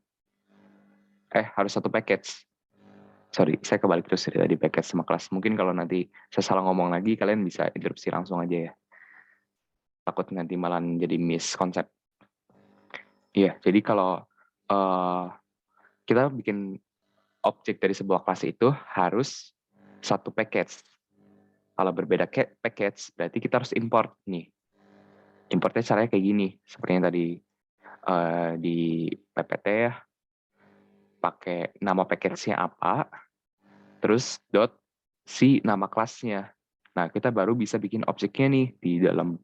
Harus satu package. Sorry, saya kebalik terus dari package sama kelas. Mungkin kalau nanti saya salah ngomong lagi, kalian bisa interupsi langsung aja ya. Takut nanti malah jadi miss konsep. Iya, jadi kalau kita bikin objek dari sebuah kelas itu harus satu package. Kalau berbeda package, berarti kita harus import nih. Importnya caranya kayak gini, seperti yang tadi di PPT ya. Pakai nama package-nya apa, terus dot si nama kelasnya. Nah, kita baru bisa bikin objeknya nih di dalam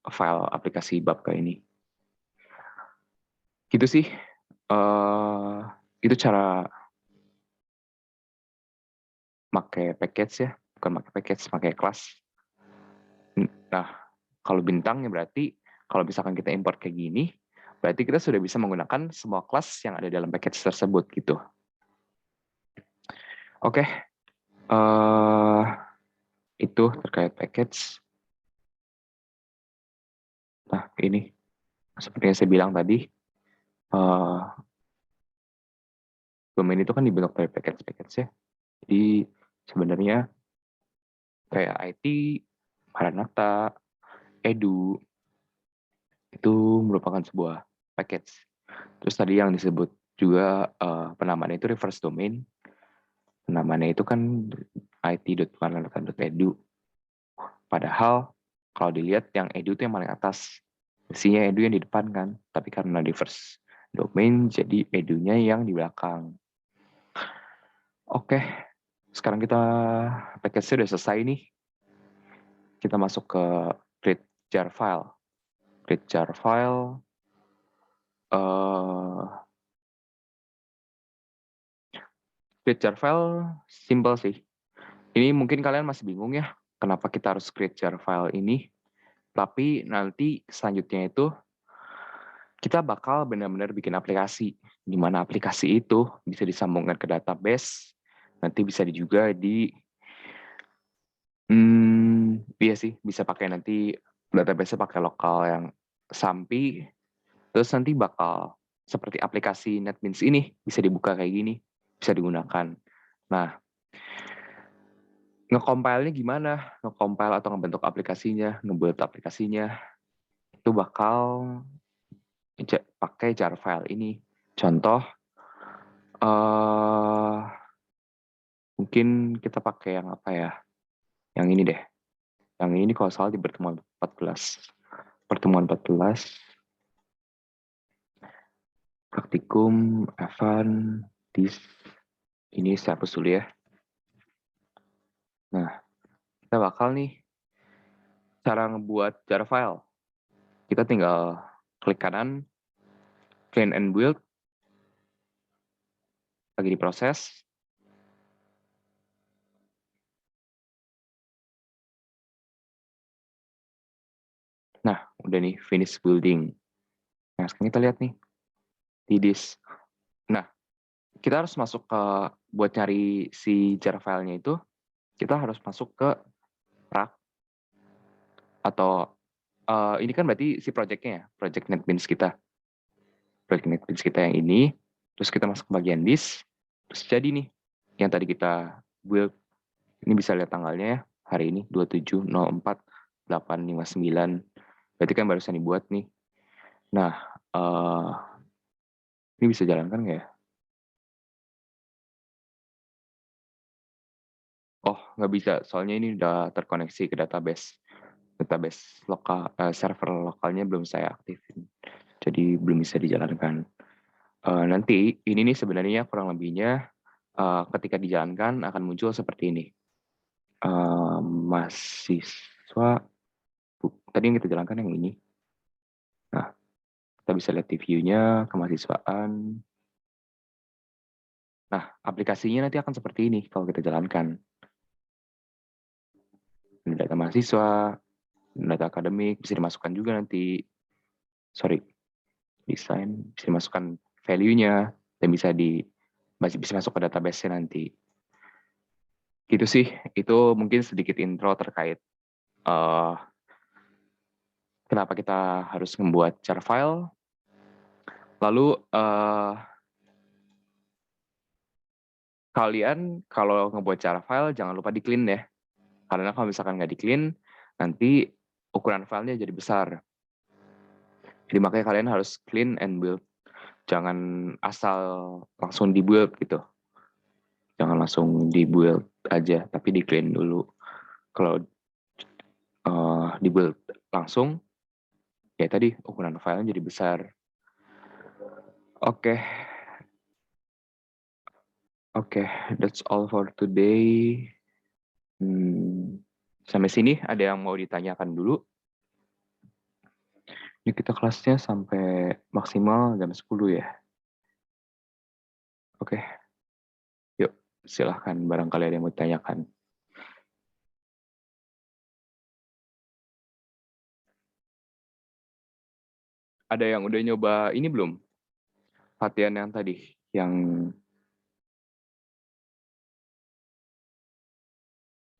file aplikasi Babka ini. Gitu sih. Itu cara pakai package ya, bukan pakai package, pakai kelas. Nah, kalau bintangnya berarti kalau misalkan kita import kayak gini, berarti kita sudah bisa menggunakan semua kelas yang ada dalam package tersebut gitu. Oke, itu terkait package. Nah, ini seperti yang saya bilang tadi, domain itu kan dibentuk dari package ya. Jadi sebenarnya kayak IT, Maranatha, Edu, itu merupakan sebuah package. Terus tadi yang disebut juga penamaannya itu reverse domain. Penamaannya itu kan it.maranatha.edu. Padahal kalau dilihat yang edu itu yang paling atas. Mestinya edu yang di depan kan. Tapi karena reverse domain, jadi edunya yang di belakang. Oke, sekarang kita package-nya udah selesai nih. Kita masuk ke create jar file. Create jar file. Create jar file simple sih. Ini mungkin kalian masih bingung ya, kenapa kita harus create jar file ini. Tapi nanti selanjutnya itu kita bakal benar-benar bikin aplikasi, di mana aplikasi itu bisa disambungkan ke database, nanti bisa juga iya sih, bisa pakai nanti database-nya pakai lokal yang SAMPI, terus nanti bakal seperti aplikasi NetBeans ini, bisa dibuka kayak gini, bisa digunakan. Nah, nge-compile-nya gimana? Nge-compile atau ngebentuk aplikasinya, ngebuat aplikasinya, itu bakal pakai jar file ini. Contoh, mungkin kita pakai yang apa ya? Yang ini deh. Yang ini kalau salah di pertemuan 14. Pertemuan 14, praktikum, Evan, this. Ini saya hapus dulu ya. Nah, kita bakal nih cara ngebuat jar file. Kita tinggal klik kanan, clean and build, lagi diproses. Nah, udah nih, finish building. Nah, sekarang kita lihat nih, di disk. Nah, kita harus masuk ke, buat cari si jar filenya itu, kita harus masuk ke rak, atau, ini kan berarti si project-nya ya, project NetBeans kita. Project NetBeans kita yang ini, terus kita masuk ke bagian disk, terus jadi nih, yang tadi kita build, ini bisa lihat tanggalnya ya, hari ini 27.04.859. Berarti kan barusan dibuat nih. Nah, ini bisa jalankan nggak ya? Oh, nggak bisa, soalnya ini udah terkoneksi ke database. Database lokal, server lokalnya belum saya aktifin. Jadi belum bisa dijalankan. Nanti, ini nih sebenarnya kurang lebihnya, ketika dijalankan akan muncul seperti ini. Mahasiswa, tadi yang kita jalankan yang ini. Nah, kita bisa lihat di view-nya, kemahasiswaan. Nah, aplikasinya nanti akan seperti ini kalau kita jalankan. Ini data mahasiswa, data akademik, bisa dimasukkan juga nanti. Sorry, desain, bisa dimasukkan value-nya, dan masih bisa masuk ke database-nya nanti. Gitu sih, itu mungkin sedikit intro terkait kenapa kita harus membuat jar file. Lalu, kalian kalau ngebuat jar file, jangan lupa di-clean ya. Karena kalau misalkan nggak di-clean, nanti ukuran filenya jadi besar. Jadi makanya kalian harus clean and build. Jangan asal langsung di-build gitu. Jangan langsung di-build aja, tapi di-clean dulu. Kalau di-build langsung, ya tadi ukuran filenya jadi besar. Oke, that's all for today. Sampai sini ada yang mau ditanyakan dulu? Ini kita kelasnya sampai maksimal jam 10 ya. Oke, yuk silahkan barangkali ada yang mau ditanyakan. Ada yang udah nyoba ini belum? Latihan yang tadi, yang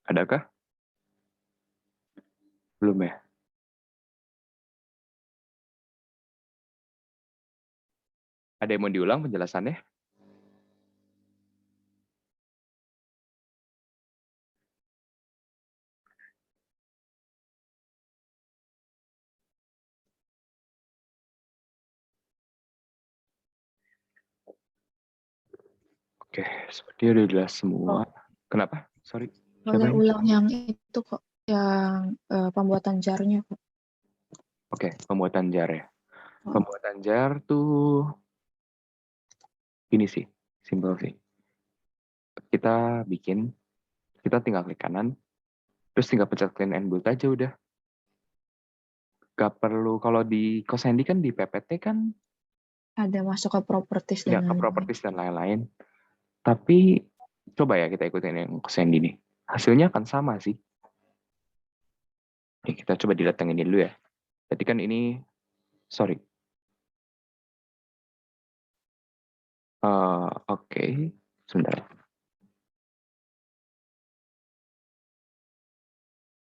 adakah? Belum ya? Ada yang mau diulang penjelasannya? Oke, sepertinya udah jelas semua. Kenapa? Sorry. Boleh ulang yang itu kok, yang pembuatan jarnya kok. Oke, pembuatan jar ya. Pembuatan jar tuh ini sih, simple sih. Kita tinggal klik kanan, terus tinggal pencet clean and build aja udah. Gak perlu, kalau di Cosendi kan di PPT kan Ada masuk ke properties ya dan ke properties dan lain-lain. Tapi coba ya kita ikutin yang Cosendi nih. Hasilnya akan sama sih. Nih, kita coba didatengin dulu ya. Tadi kan ini, sorry. Oke, sebentar.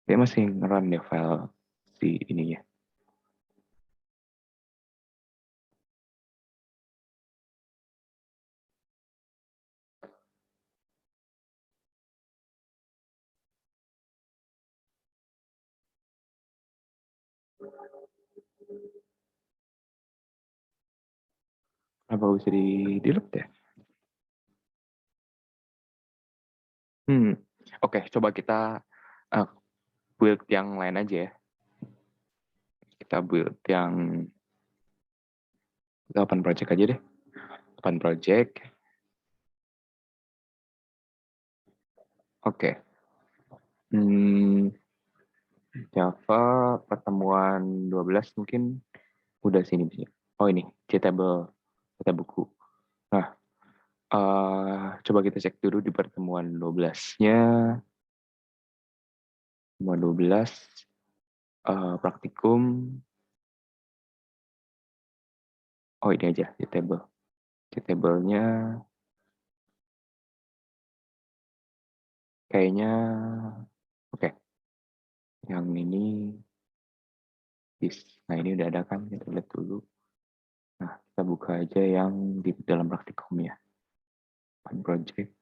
Dia masih nge-run ya file si ininya. Apa bisa di-delete ya? Oke, coba kita build yang lain aja ya. Kita build yang kita open project aja deh. Open project. Oke. Java pertemuan 12 mungkin udah sini. Oh ini, Ctable, kita buku. Nah, coba kita cek dulu di pertemuan 12-nya. Pertemuan 12, praktikum. Oh ini aja, Ctable. Ctable-nya kayaknya oke. Yang ini nah ini udah ada kan, kita lihat dulu. Nah, kita buka aja yang di dalam praktikum ya. Open project.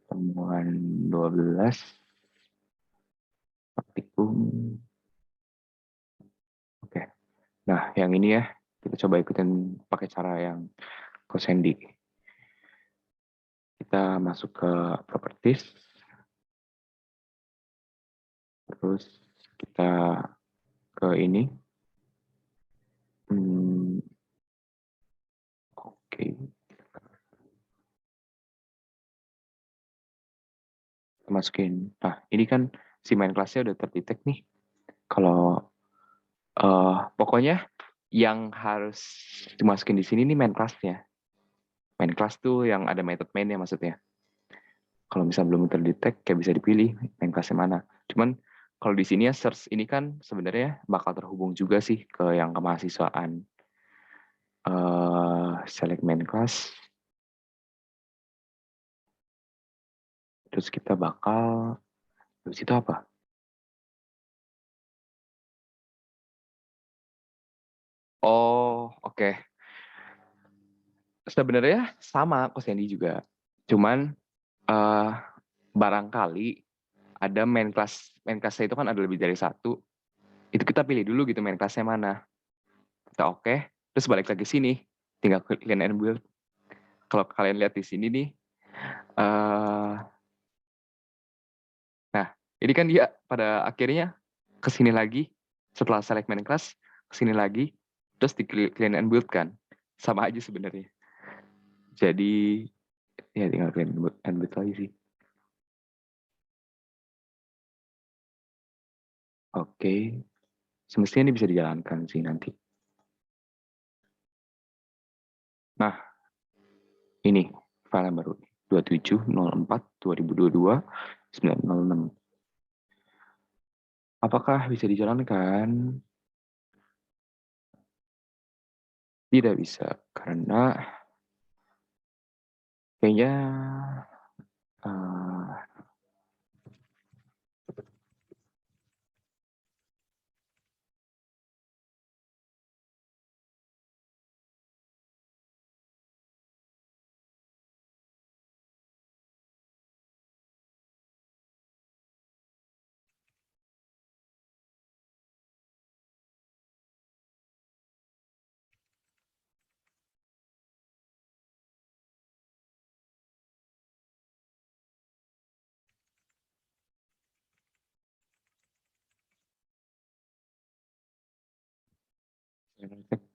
Pertemuan 12. Praktikum. Oke. Nah, yang ini ya, kita coba ikutin pakai cara yang Cosendi. Kita masuk ke properties. Terus kita ke ini. Oke. Kita masukin. Nah, ini kan si main class-nya udah terdetek nih. Kalau pokoknya yang harus dimasukin di sini nih main class-nya. Main class tuh yang ada method main-nya maksudnya. Kalau misalnya belum terdetek, kayak bisa dipilih main class-nya mana. Cuman kalau di sini ya search ini kan sebenarnya bakal terhubung juga sih ke yang kemahasiswaan. Select main class. Terus kita bakal, terus itu apa? Oh, oke. Sebenarnya sama Cosendi juga. Cuman barangkali ada main class-nya itu kan ada lebih dari satu. Itu kita pilih dulu gitu main class-nya mana. Kita oke, terus balik lagi sini. Tinggal clean and build. Kalau kalian lihat di sini nih, nah ini kan dia pada akhirnya kesini lagi, setelah select main class, kesini lagi, terus di clean and build kan. Sama aja sebenarnya. Jadi, ya tinggal clean and build lagi sih. Oke, semestinya ini bisa dijalankan sih nanti. Nah, ini file yang baru 27.04.2022.906. Apakah bisa dijalankan? Tidak bisa, karena kayaknya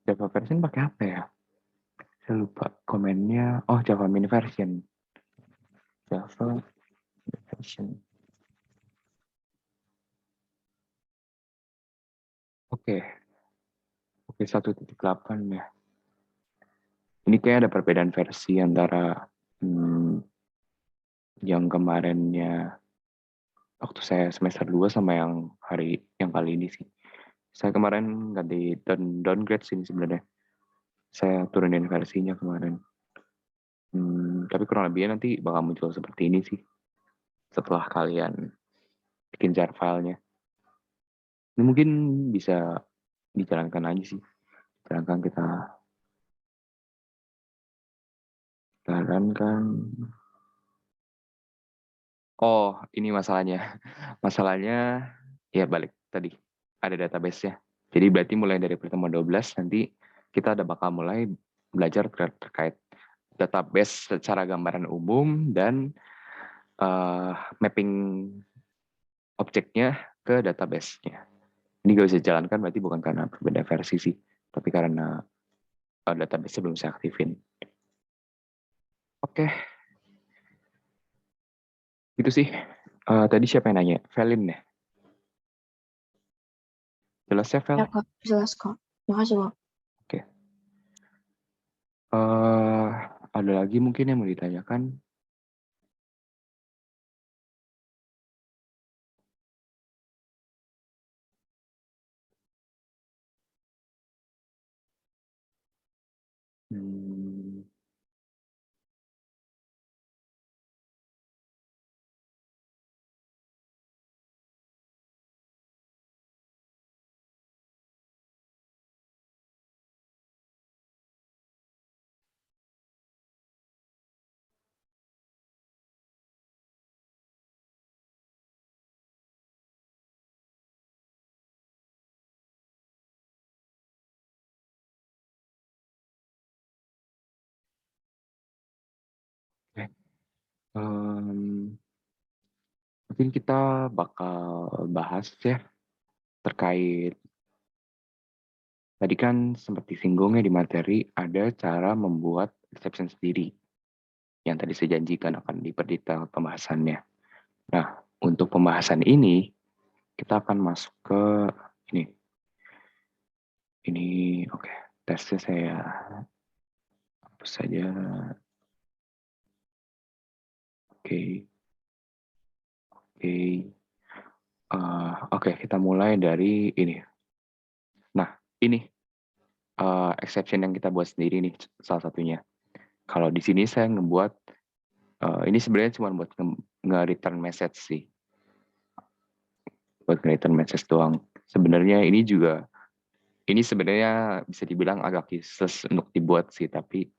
Java version pakai apa ya? Saya lupa komennya. Oh, Java mini version. Java version. Oke. Oke, 1.8 ya. Ini kayak ada perbedaan versi antara yang kemarinnya waktu saya semester 2 sama yang kali ini sih. Saya kemarin ganti downgrade sih sebenarnya. Saya turunin versinya kemarin. Tapi kurang lebihnya nanti bakal muncul seperti ini sih. Setelah kalian bikin jar filenya. Ini mungkin bisa dijalankan aja sih. Jalankan kita jalankan. Oh, ini masalahnya. Masalahnya ya balik tadi. Ada database-nya. Jadi berarti mulai dari pertemuan 12 nanti kita ada bakal mulai belajar terkait database secara gambaran umum dan mapping objeknya ke database-nya. Ini gak bisa dijalankan berarti bukan karena berbeda versi sih, tapi karena database belum saya aktifin. Oke, itu sih. Tadi siapa yang nanya? Velin ya? Jelas ya, Vel? Ya Kak, jelas kok. Makasih Kak. Oke. Ada lagi mungkin yang mau ditanyakan? Hmm, oke. Mungkin kita bakal bahas ya terkait tadi kan sempat disinggungnya di materi ada cara membuat exception sendiri yang tadi saya janjikan akan diperdetail pembahasannya. Nah, untuk pembahasan ini kita akan masuk ke ini. Ini oke. Tesnya saya hapus saja. Oke. Oke, kita mulai dari ini. Nah, ini exception yang kita buat sendiri nih salah satunya. Kalau di sini saya ngebuat ini sebenarnya cuma buat nge-return message sih. Buat nge-return message doang. Sebenarnya ini sebenarnya bisa dibilang agak useless untuk dibuat sih, tapi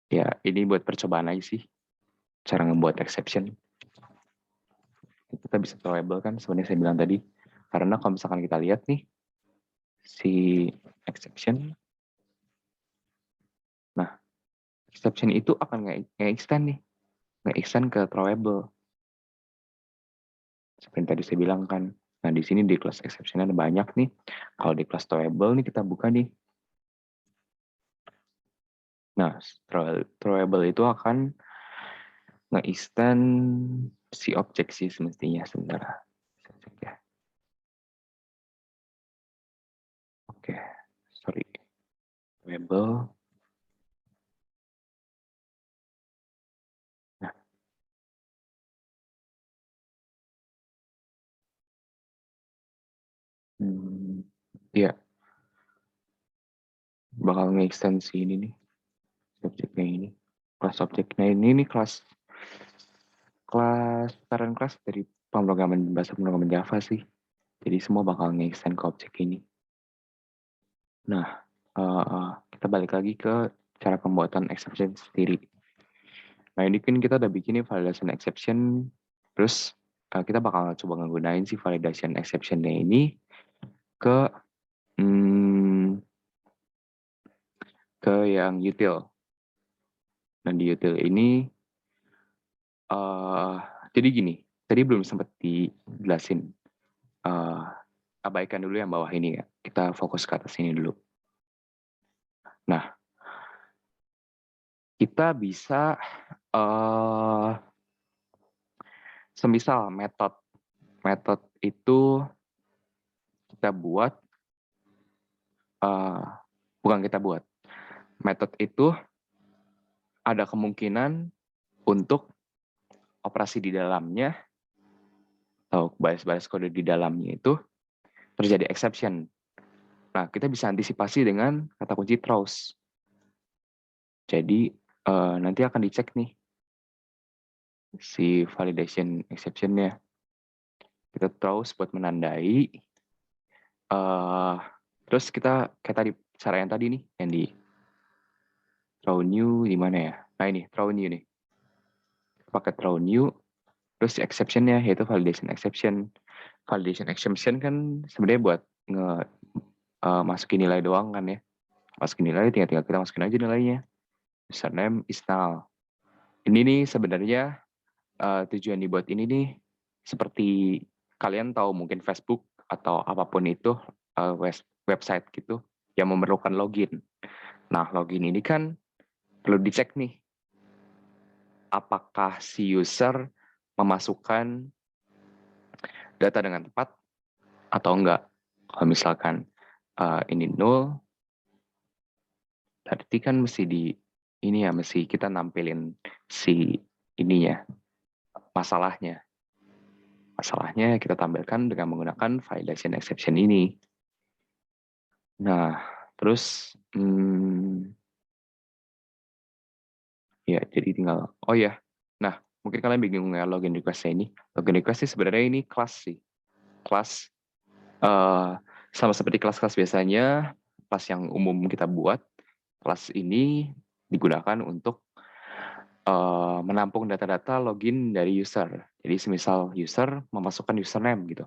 ya ini buat percobaan aja sih cara ngebuat exception. Kita bisa throwable kan sebenarnya saya bilang tadi. Karena kalau misalkan kita lihat nih si exception. Nah, exception itu akan nge-extend nih. Nge-extend ke throwable. Seperti tadi saya bilang kan. Nah, di sini di class exception ada banyak nih. Kalau di class throwable nih kita buka nih. Nah, throwable itu akan nge-extend si objek sih semestinya sebenarnya. Oke, sorry. Throwable. Nah, ya, bakal nge-extend si ini nih. Objeknya ini. Kelas objeknya ini nih kelas parent class dari pemrograman bahasa pemrograman Java sih. Jadi semua bakal nge-extend ke objek ini. Nah, kita balik lagi ke cara pembuatan exception sendiri. Nah, ini kan kita udah bikin nih validation exception, terus kita bakal coba ngegunain si validation exception-nya ini ke yang util. Nah, di util ini jadi gini, tadi belum sempat dijelasin. Abaikan dulu yang bawah ini ya. Kita fokus ke atas ini dulu. Nah, kita bisa semisal metode itu kita buat bukan kita buat. Metode itu ada kemungkinan untuk operasi di dalamnya atau baris-baris kode di dalamnya itu terjadi exception. Nah, kita bisa antisipasi dengan kata kunci throws. Jadi nanti akan dicek nih si validation exception-nya. Kita throws buat menandai. Terus kita kayak tadi cara yang tadi nih, yang di throw new di mana ya? Nah ini throw new nih. Pakai throw new. Terus exception-nya yaitu validation exception. Validation exception kan sebenarnya buat masukin nilai doang kan ya. Masukin nilai, tinggal kita masukin aja nilainya. Username is null. Ini nih sebenarnya tujuan dibuat ini nih seperti kalian tahu mungkin Facebook atau apapun itu website gitu yang memerlukan login. Nah, login ini kan perlu dicek nih apakah si user memasukkan data dengan tepat atau enggak. Kalau misalkan ini null, berarti kan mesti mesti kita nampilin si ininya, masalahnya. Masalahnya kita tampilkan dengan menggunakan validation exception ini. Nah, terus ya jadi tinggal, oh ya, nah mungkin kalian bingung ya login request-nya ini. Login request sih sebenarnya ini kelas sih. Kelas sama seperti kelas-kelas biasanya, kelas yang umum kita buat, kelas ini digunakan untuk menampung data-data login dari user. Jadi semisal user memasukkan username gitu.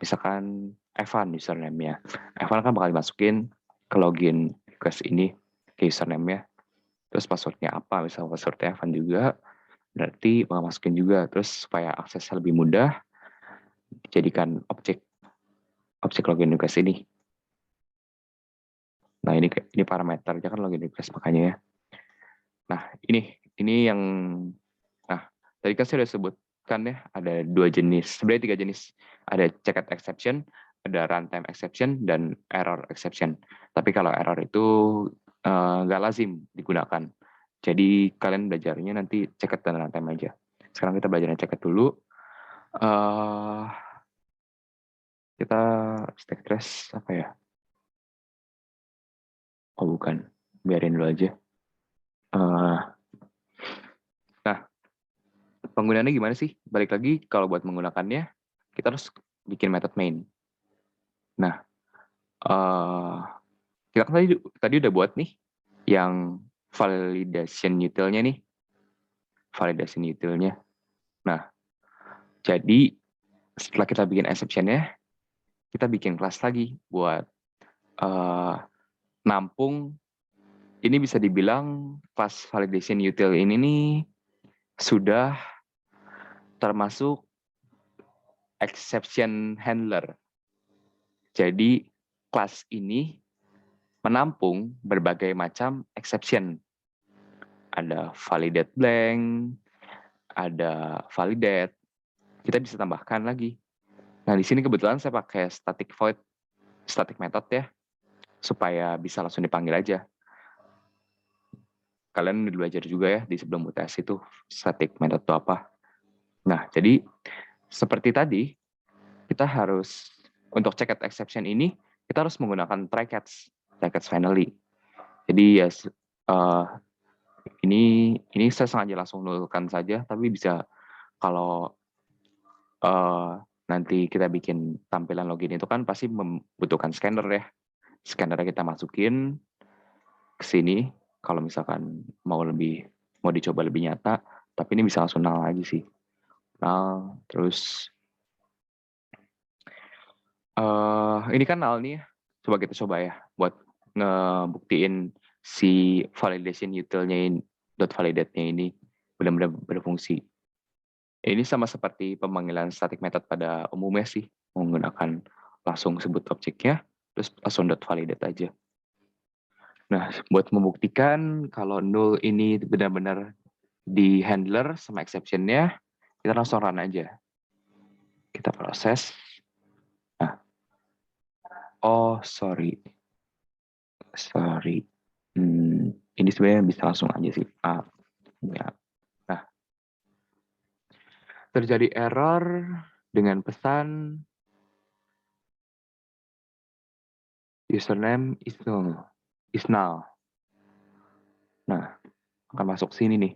Misalkan Evan username-nya. Evan kan bakal dimasukin ke login request ini, ke username-nya. Terus password-nya apa, misalnya password-nya Evan juga, berarti bakal masukin juga. Terus supaya aksesnya lebih mudah, dijadikan objek login request ini. Nah, ini parameternya kan login request makanya ya. Nah, ini yang tadi kan saya sudah sebutkan ya, ada 2 jenis, sebenarnya 3 jenis. Ada checked exception, ada runtime exception, dan error exception. Tapi kalau error itu nggak lazim digunakan. Jadi kalian belajarnya nanti checked dan runtime aja. Sekarang kita belajar checked dulu. Kita stack trace apa ya? Oh bukan, biarin dulu aja. Nah, penggunaannya gimana sih? Balik lagi, kalau buat menggunakannya, kita harus bikin method main. Nah, kita kan tadi udah buat nih, yang validation utilnya nih. Validation utilnya. Nah, jadi setelah kita bikin exception-nya, kita bikin kelas lagi buat nampung. Ini bisa dibilang kelas validation util ini nih sudah termasuk exception handler. Jadi kelas ini menampung berbagai macam exception. Ada validate blank, ada validate. Kita bisa tambahkan lagi. Nah, di sini kebetulan saya pakai static void, static method ya, supaya bisa langsung dipanggil aja. Kalian udah belajar juga ya di sebelum UTS itu static method itu apa. Nah, jadi seperti tadi, kita harus, untuk checked exception ini, kita harus menggunakan try catch finally. Jadi ya, ini saya sengaja langsung nulkan saja, tapi bisa kalau nanti kita bikin tampilan login itu kan pasti membutuhkan scanner ya. Scannernya kita masukin ke sini, kalau misalkan mau dicoba lebih nyata, tapi ini bisa langsung null lagi sih. Null, terus ini kan null nih, coba kita coba ya, buat ngebuktiin si validation utilnya ini, .validate-nya ini benar-benar berfungsi. Ini sama seperti pemanggilan static method pada umumnya sih, menggunakan langsung sebut objeknya, terus langsung .validate aja. Nah, buat membuktikan kalau null ini benar-benar di handler sama exception-nya, kita langsung run aja. Kita proses. Nah, oh sorry. Ini sebenarnya bisa langsung aja sih. Ya. Nah, terjadi error dengan pesan username is null. Nah, akan masuk sini nih.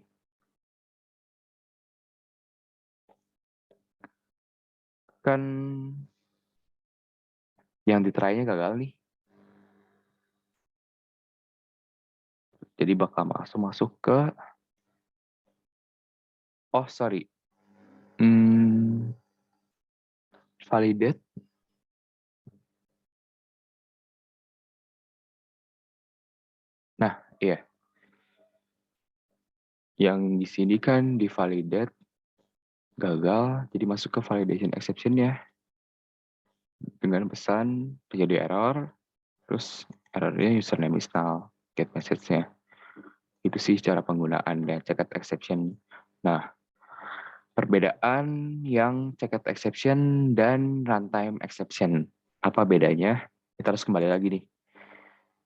Kan yang ditry-nya gagal nih. Jadi bakal masuk ke, oh sorry, validate Iya. Yang di sini kan di validate gagal, jadi masuk ke validation exception-nya dengan pesan terjadi error, terus errornya username is null, get message-nya. Itu sih cara penggunaan dan checked exception. Nah, perbedaan yang checked exception dan runtime exception. Apa bedanya? Kita harus kembali lagi nih.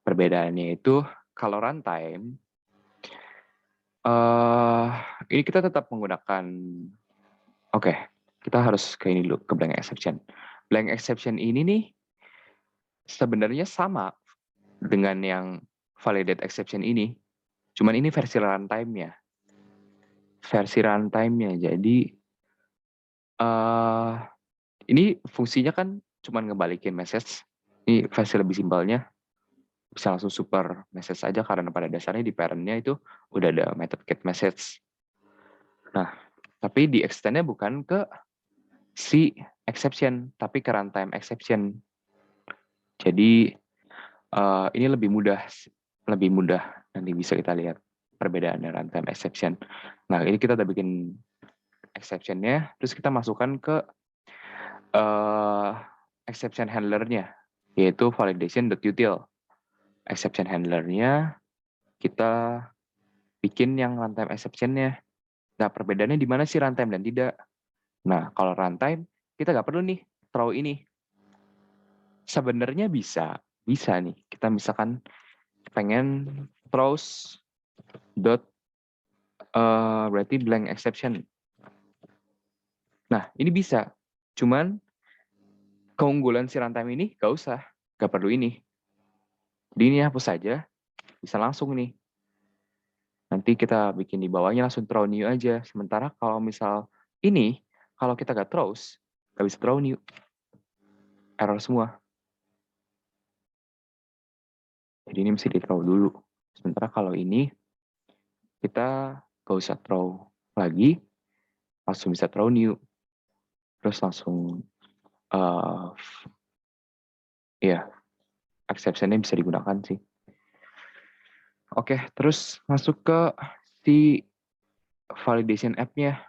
Perbedaannya itu kalau runtime, ini kita tetap menggunakan, oke, kita harus ke ini dulu, ke blank exception. Blank exception ini nih sebenarnya sama dengan yang validate exception ini, cuman ini versi runtime-nya. Jadi ini fungsinya kan cuman ngebalikin message. Ini versi lebih simpelnya, bisa langsung super message aja karena pada dasarnya di parent-nya itu udah ada method get message. Nah, tapi di extend-nya bukan ke si exception, tapi ke runtime exception. Jadi ini lebih mudah nanti bisa kita lihat perbedaan dengan runtime exception. Nah, ini kita udah bikin exception-nya, terus kita masukkan ke exception handler-nya, yaitu validation.util. Exception handler-nya kita bikin yang runtime exception-nya. Nah, perbedaannya di mana sih runtime dan tidak? Nah, kalau runtime, kita nggak perlu nih throw ini. Sebenarnya bisa nih. Kita misalkan pengen throws dot berarti blank exception. Nah, ini bisa. Cuman keunggulan si runtime ini nggak perlu ini. Jadi ini hapus saja, bisa langsung nih. Nanti kita bikin di bawahnya langsung throw new aja. Sementara kalau misal ini, kalau kita nggak throws, nggak bisa throw new. Error semua. Jadi ini mesti di throw dulu. Sementara kalau ini, kita nggak usah throw lagi, langsung bisa throw new. Terus langsung, ya, exception-nya bisa digunakan sih. Oke, terus masuk ke si validation app-nya.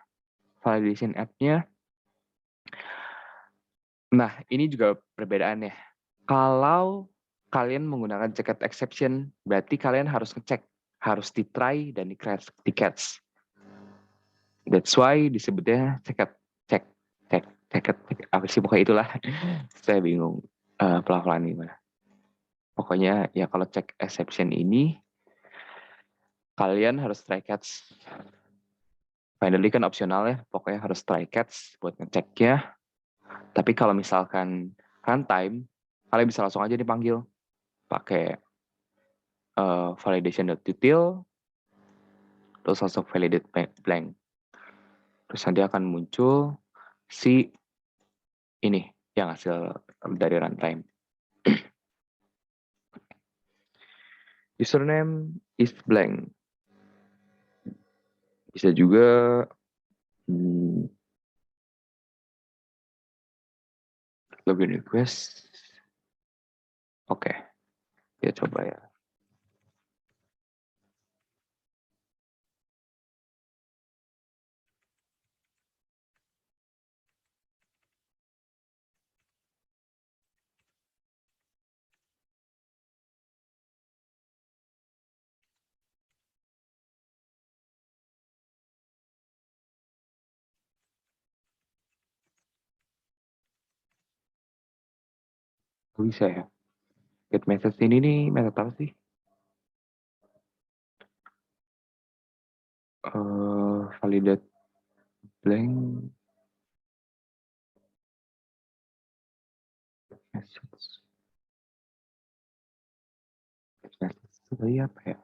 Nah, ini juga perbedaannya. Kalau kalian menggunakan checked exception, berarti kalian harus ngecek, harus di-try dan di-catch. That's why disebutnya checked, apa sih pokoknya itulah. Saya bingung pelan-pelan gimana. Pokoknya ya kalau check exception ini, kalian harus try catch. Finally kan opsional ya, pokoknya harus try catch buat ngeceknya. Tapi kalau misalkan runtime, kalian bisa langsung aja dipanggil pakai validation.util, terus langsung validate blank. Terus nanti akan muncul si ini yang hasil dari runtime. Username is blank. Bisa juga login request. Oke, kita coba ya. Kok bisa ya? Get message ini nih method apa sih? Validate blank message. Message itu tadi apa ya?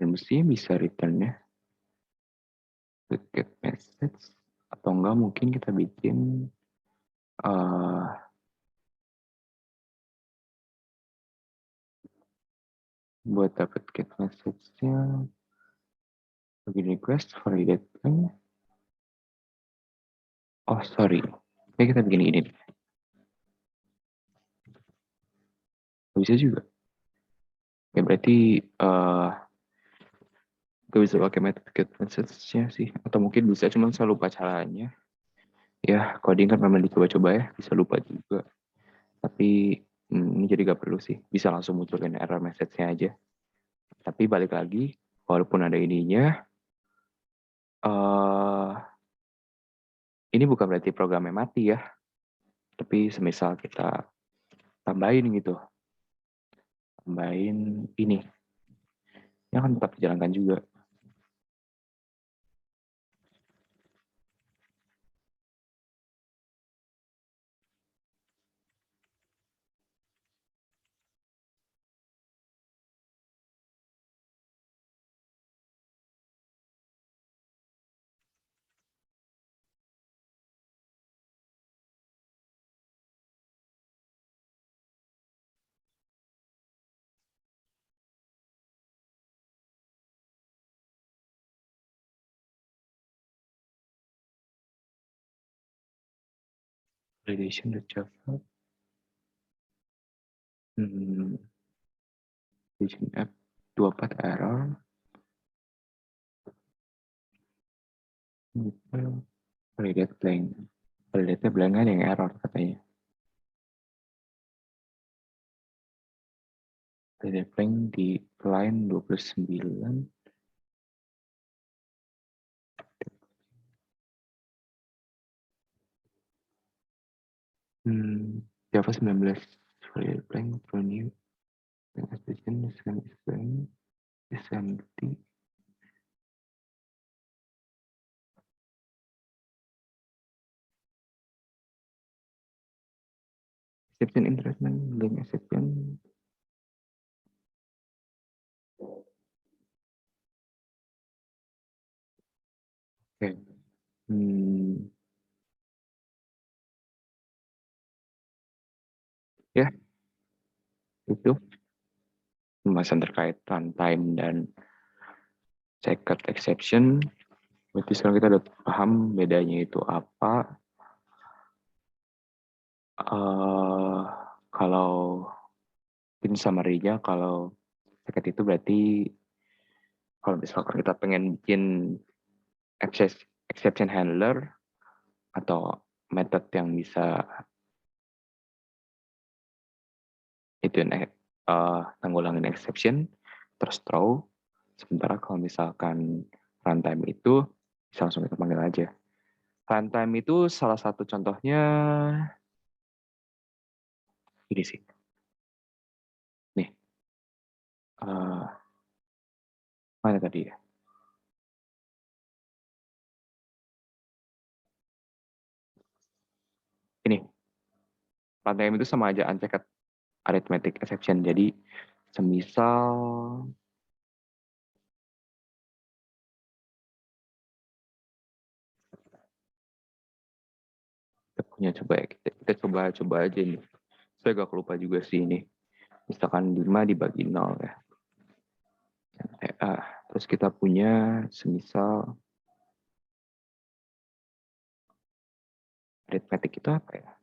Dan mestinya bisa return-nya get message, atau enggak mungkin kita bikin buat dapat get message-nya login request validate blank. Oh sorry, ini kita bikin ini. bisa juga. Ya berarti gak bisa pakai method get message-nya sih. Atau mungkin bisa, cuman saya lupa caranya. Ya, coding kan memang dicoba-coba ya, bisa lupa juga. Tapi ini jadi gak perlu sih. Bisa langsung munculin error message-nya aja. Tapi balik lagi, walaupun ada ininya, ini bukan berarti programnya mati ya. Tapi semisal kita tambahin gitu. Tambahin ini. Ini akan tetap dijalankan juga. Validation.java. Validation app 24 error. Validate blank. Validate blank ada yang error katanya. Validate blank di line 29. Java 19. Validate blank for new. Expression is empty. Exception interestment, link exception. Oke. Ya, itu pembahasan terkait runtime dan checked exception. Berarti sekarang kita udah paham bedanya itu apa. Kalau in summary-nya, kalau checked itu berarti kalau misalkan kita pengen bikin exception handler atau method yang bisa itu nanggulangin exception, terus throw. Sementara kalau misalkan runtime itu bisa langsung kita panggil aja. Runtime itu salah satu contohnya ini sih. Nih, mana tadi ya? Ini, runtime itu sama aja unchecked arithmetic exception. Jadi, semisal kita punya coba ya, kita coba aja nih. Saya agak lupa juga sih ini. Misalkan 5 dibagi 0 ya. Terus kita punya semisal arithmetic itu apa ya?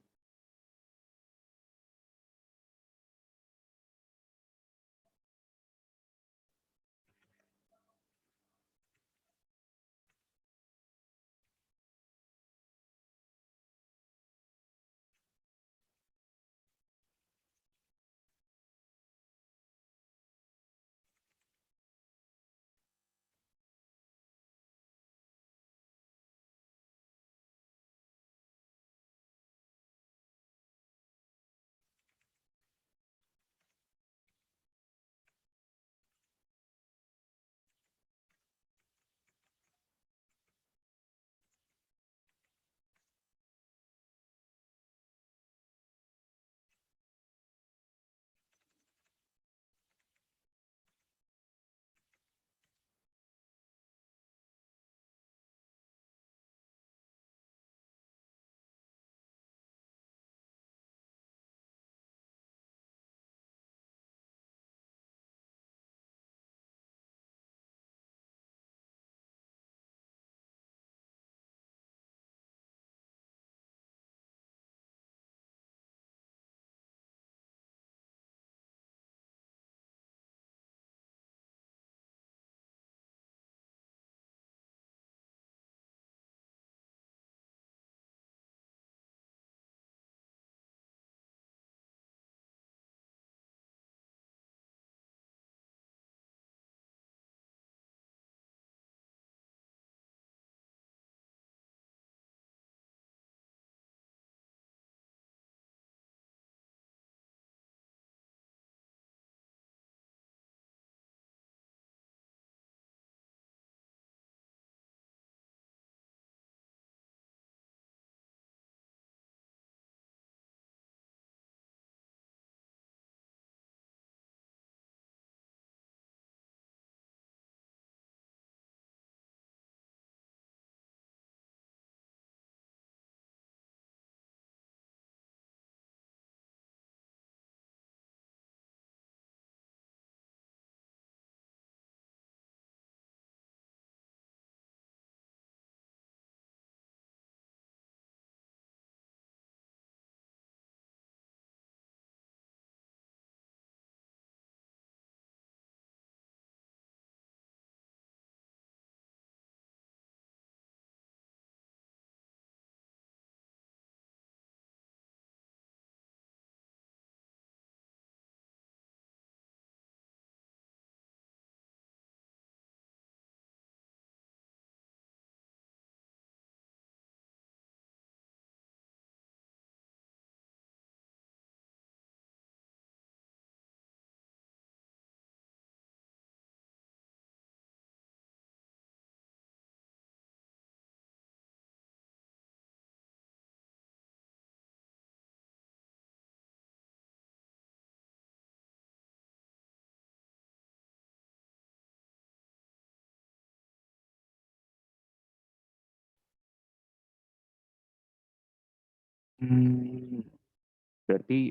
Berarti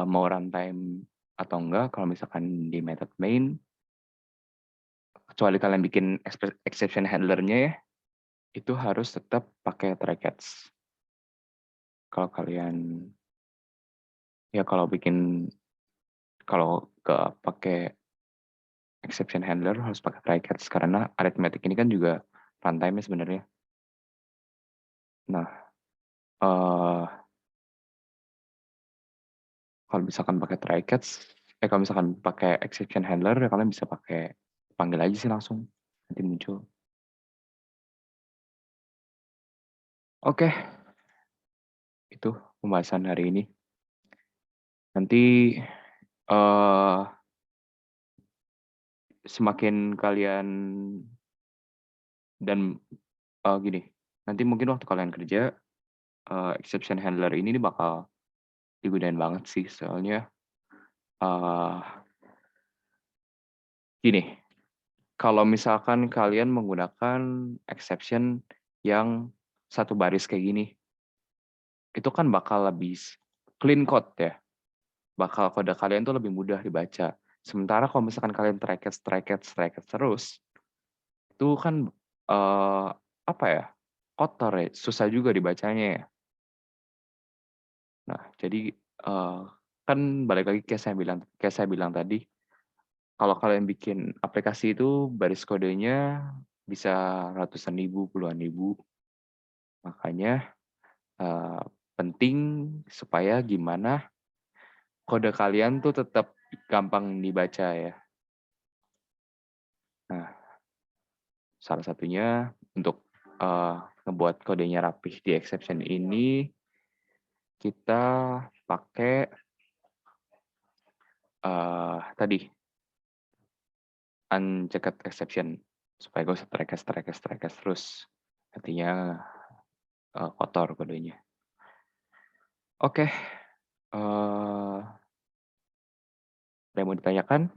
mau runtime atau enggak, kalau misalkan di method main, kecuali kalian bikin exception handler-nya ya, itu harus tetap pakai try catch. Kalau kalian kalau pakai exception handler harus pakai try catch karena arithmetic ini kan juga runtime sebenarnya. Nah, kalau misalkan pakai try catch, kalau misalkan pakai exception handler, ya kalian bisa pakai panggil aja sih langsung, nanti muncul. Oke, itu pembahasan hari ini. Nanti semakin kalian dan gini, nanti mungkin waktu kalian kerja, exception handler ini bakal digunain banget sih, soalnya gini, kalau misalkan kalian menggunakan exception yang satu baris kayak gini, itu kan bakal lebih clean code ya. Bakal kode kalian tuh lebih mudah dibaca. Sementara kalau misalkan kalian try catch terus, itu kan kotor ya, susah juga dibacanya ya. Nah, jadi kan balik lagi kayak saya bilang tadi, kalau kalian bikin aplikasi itu baris kodenya bisa ratusan ribu, puluhan ribu. Makanya penting supaya gimana kode kalian tuh tetap gampang dibaca ya. Nah, salah satunya untuk ngebuat kodenya rapih di exception ini, kita pakai tadi unchecked exception supaya gak usah try catch terus. Artinya kotor kodenya. Oke. Ada yang mau ditanyakan?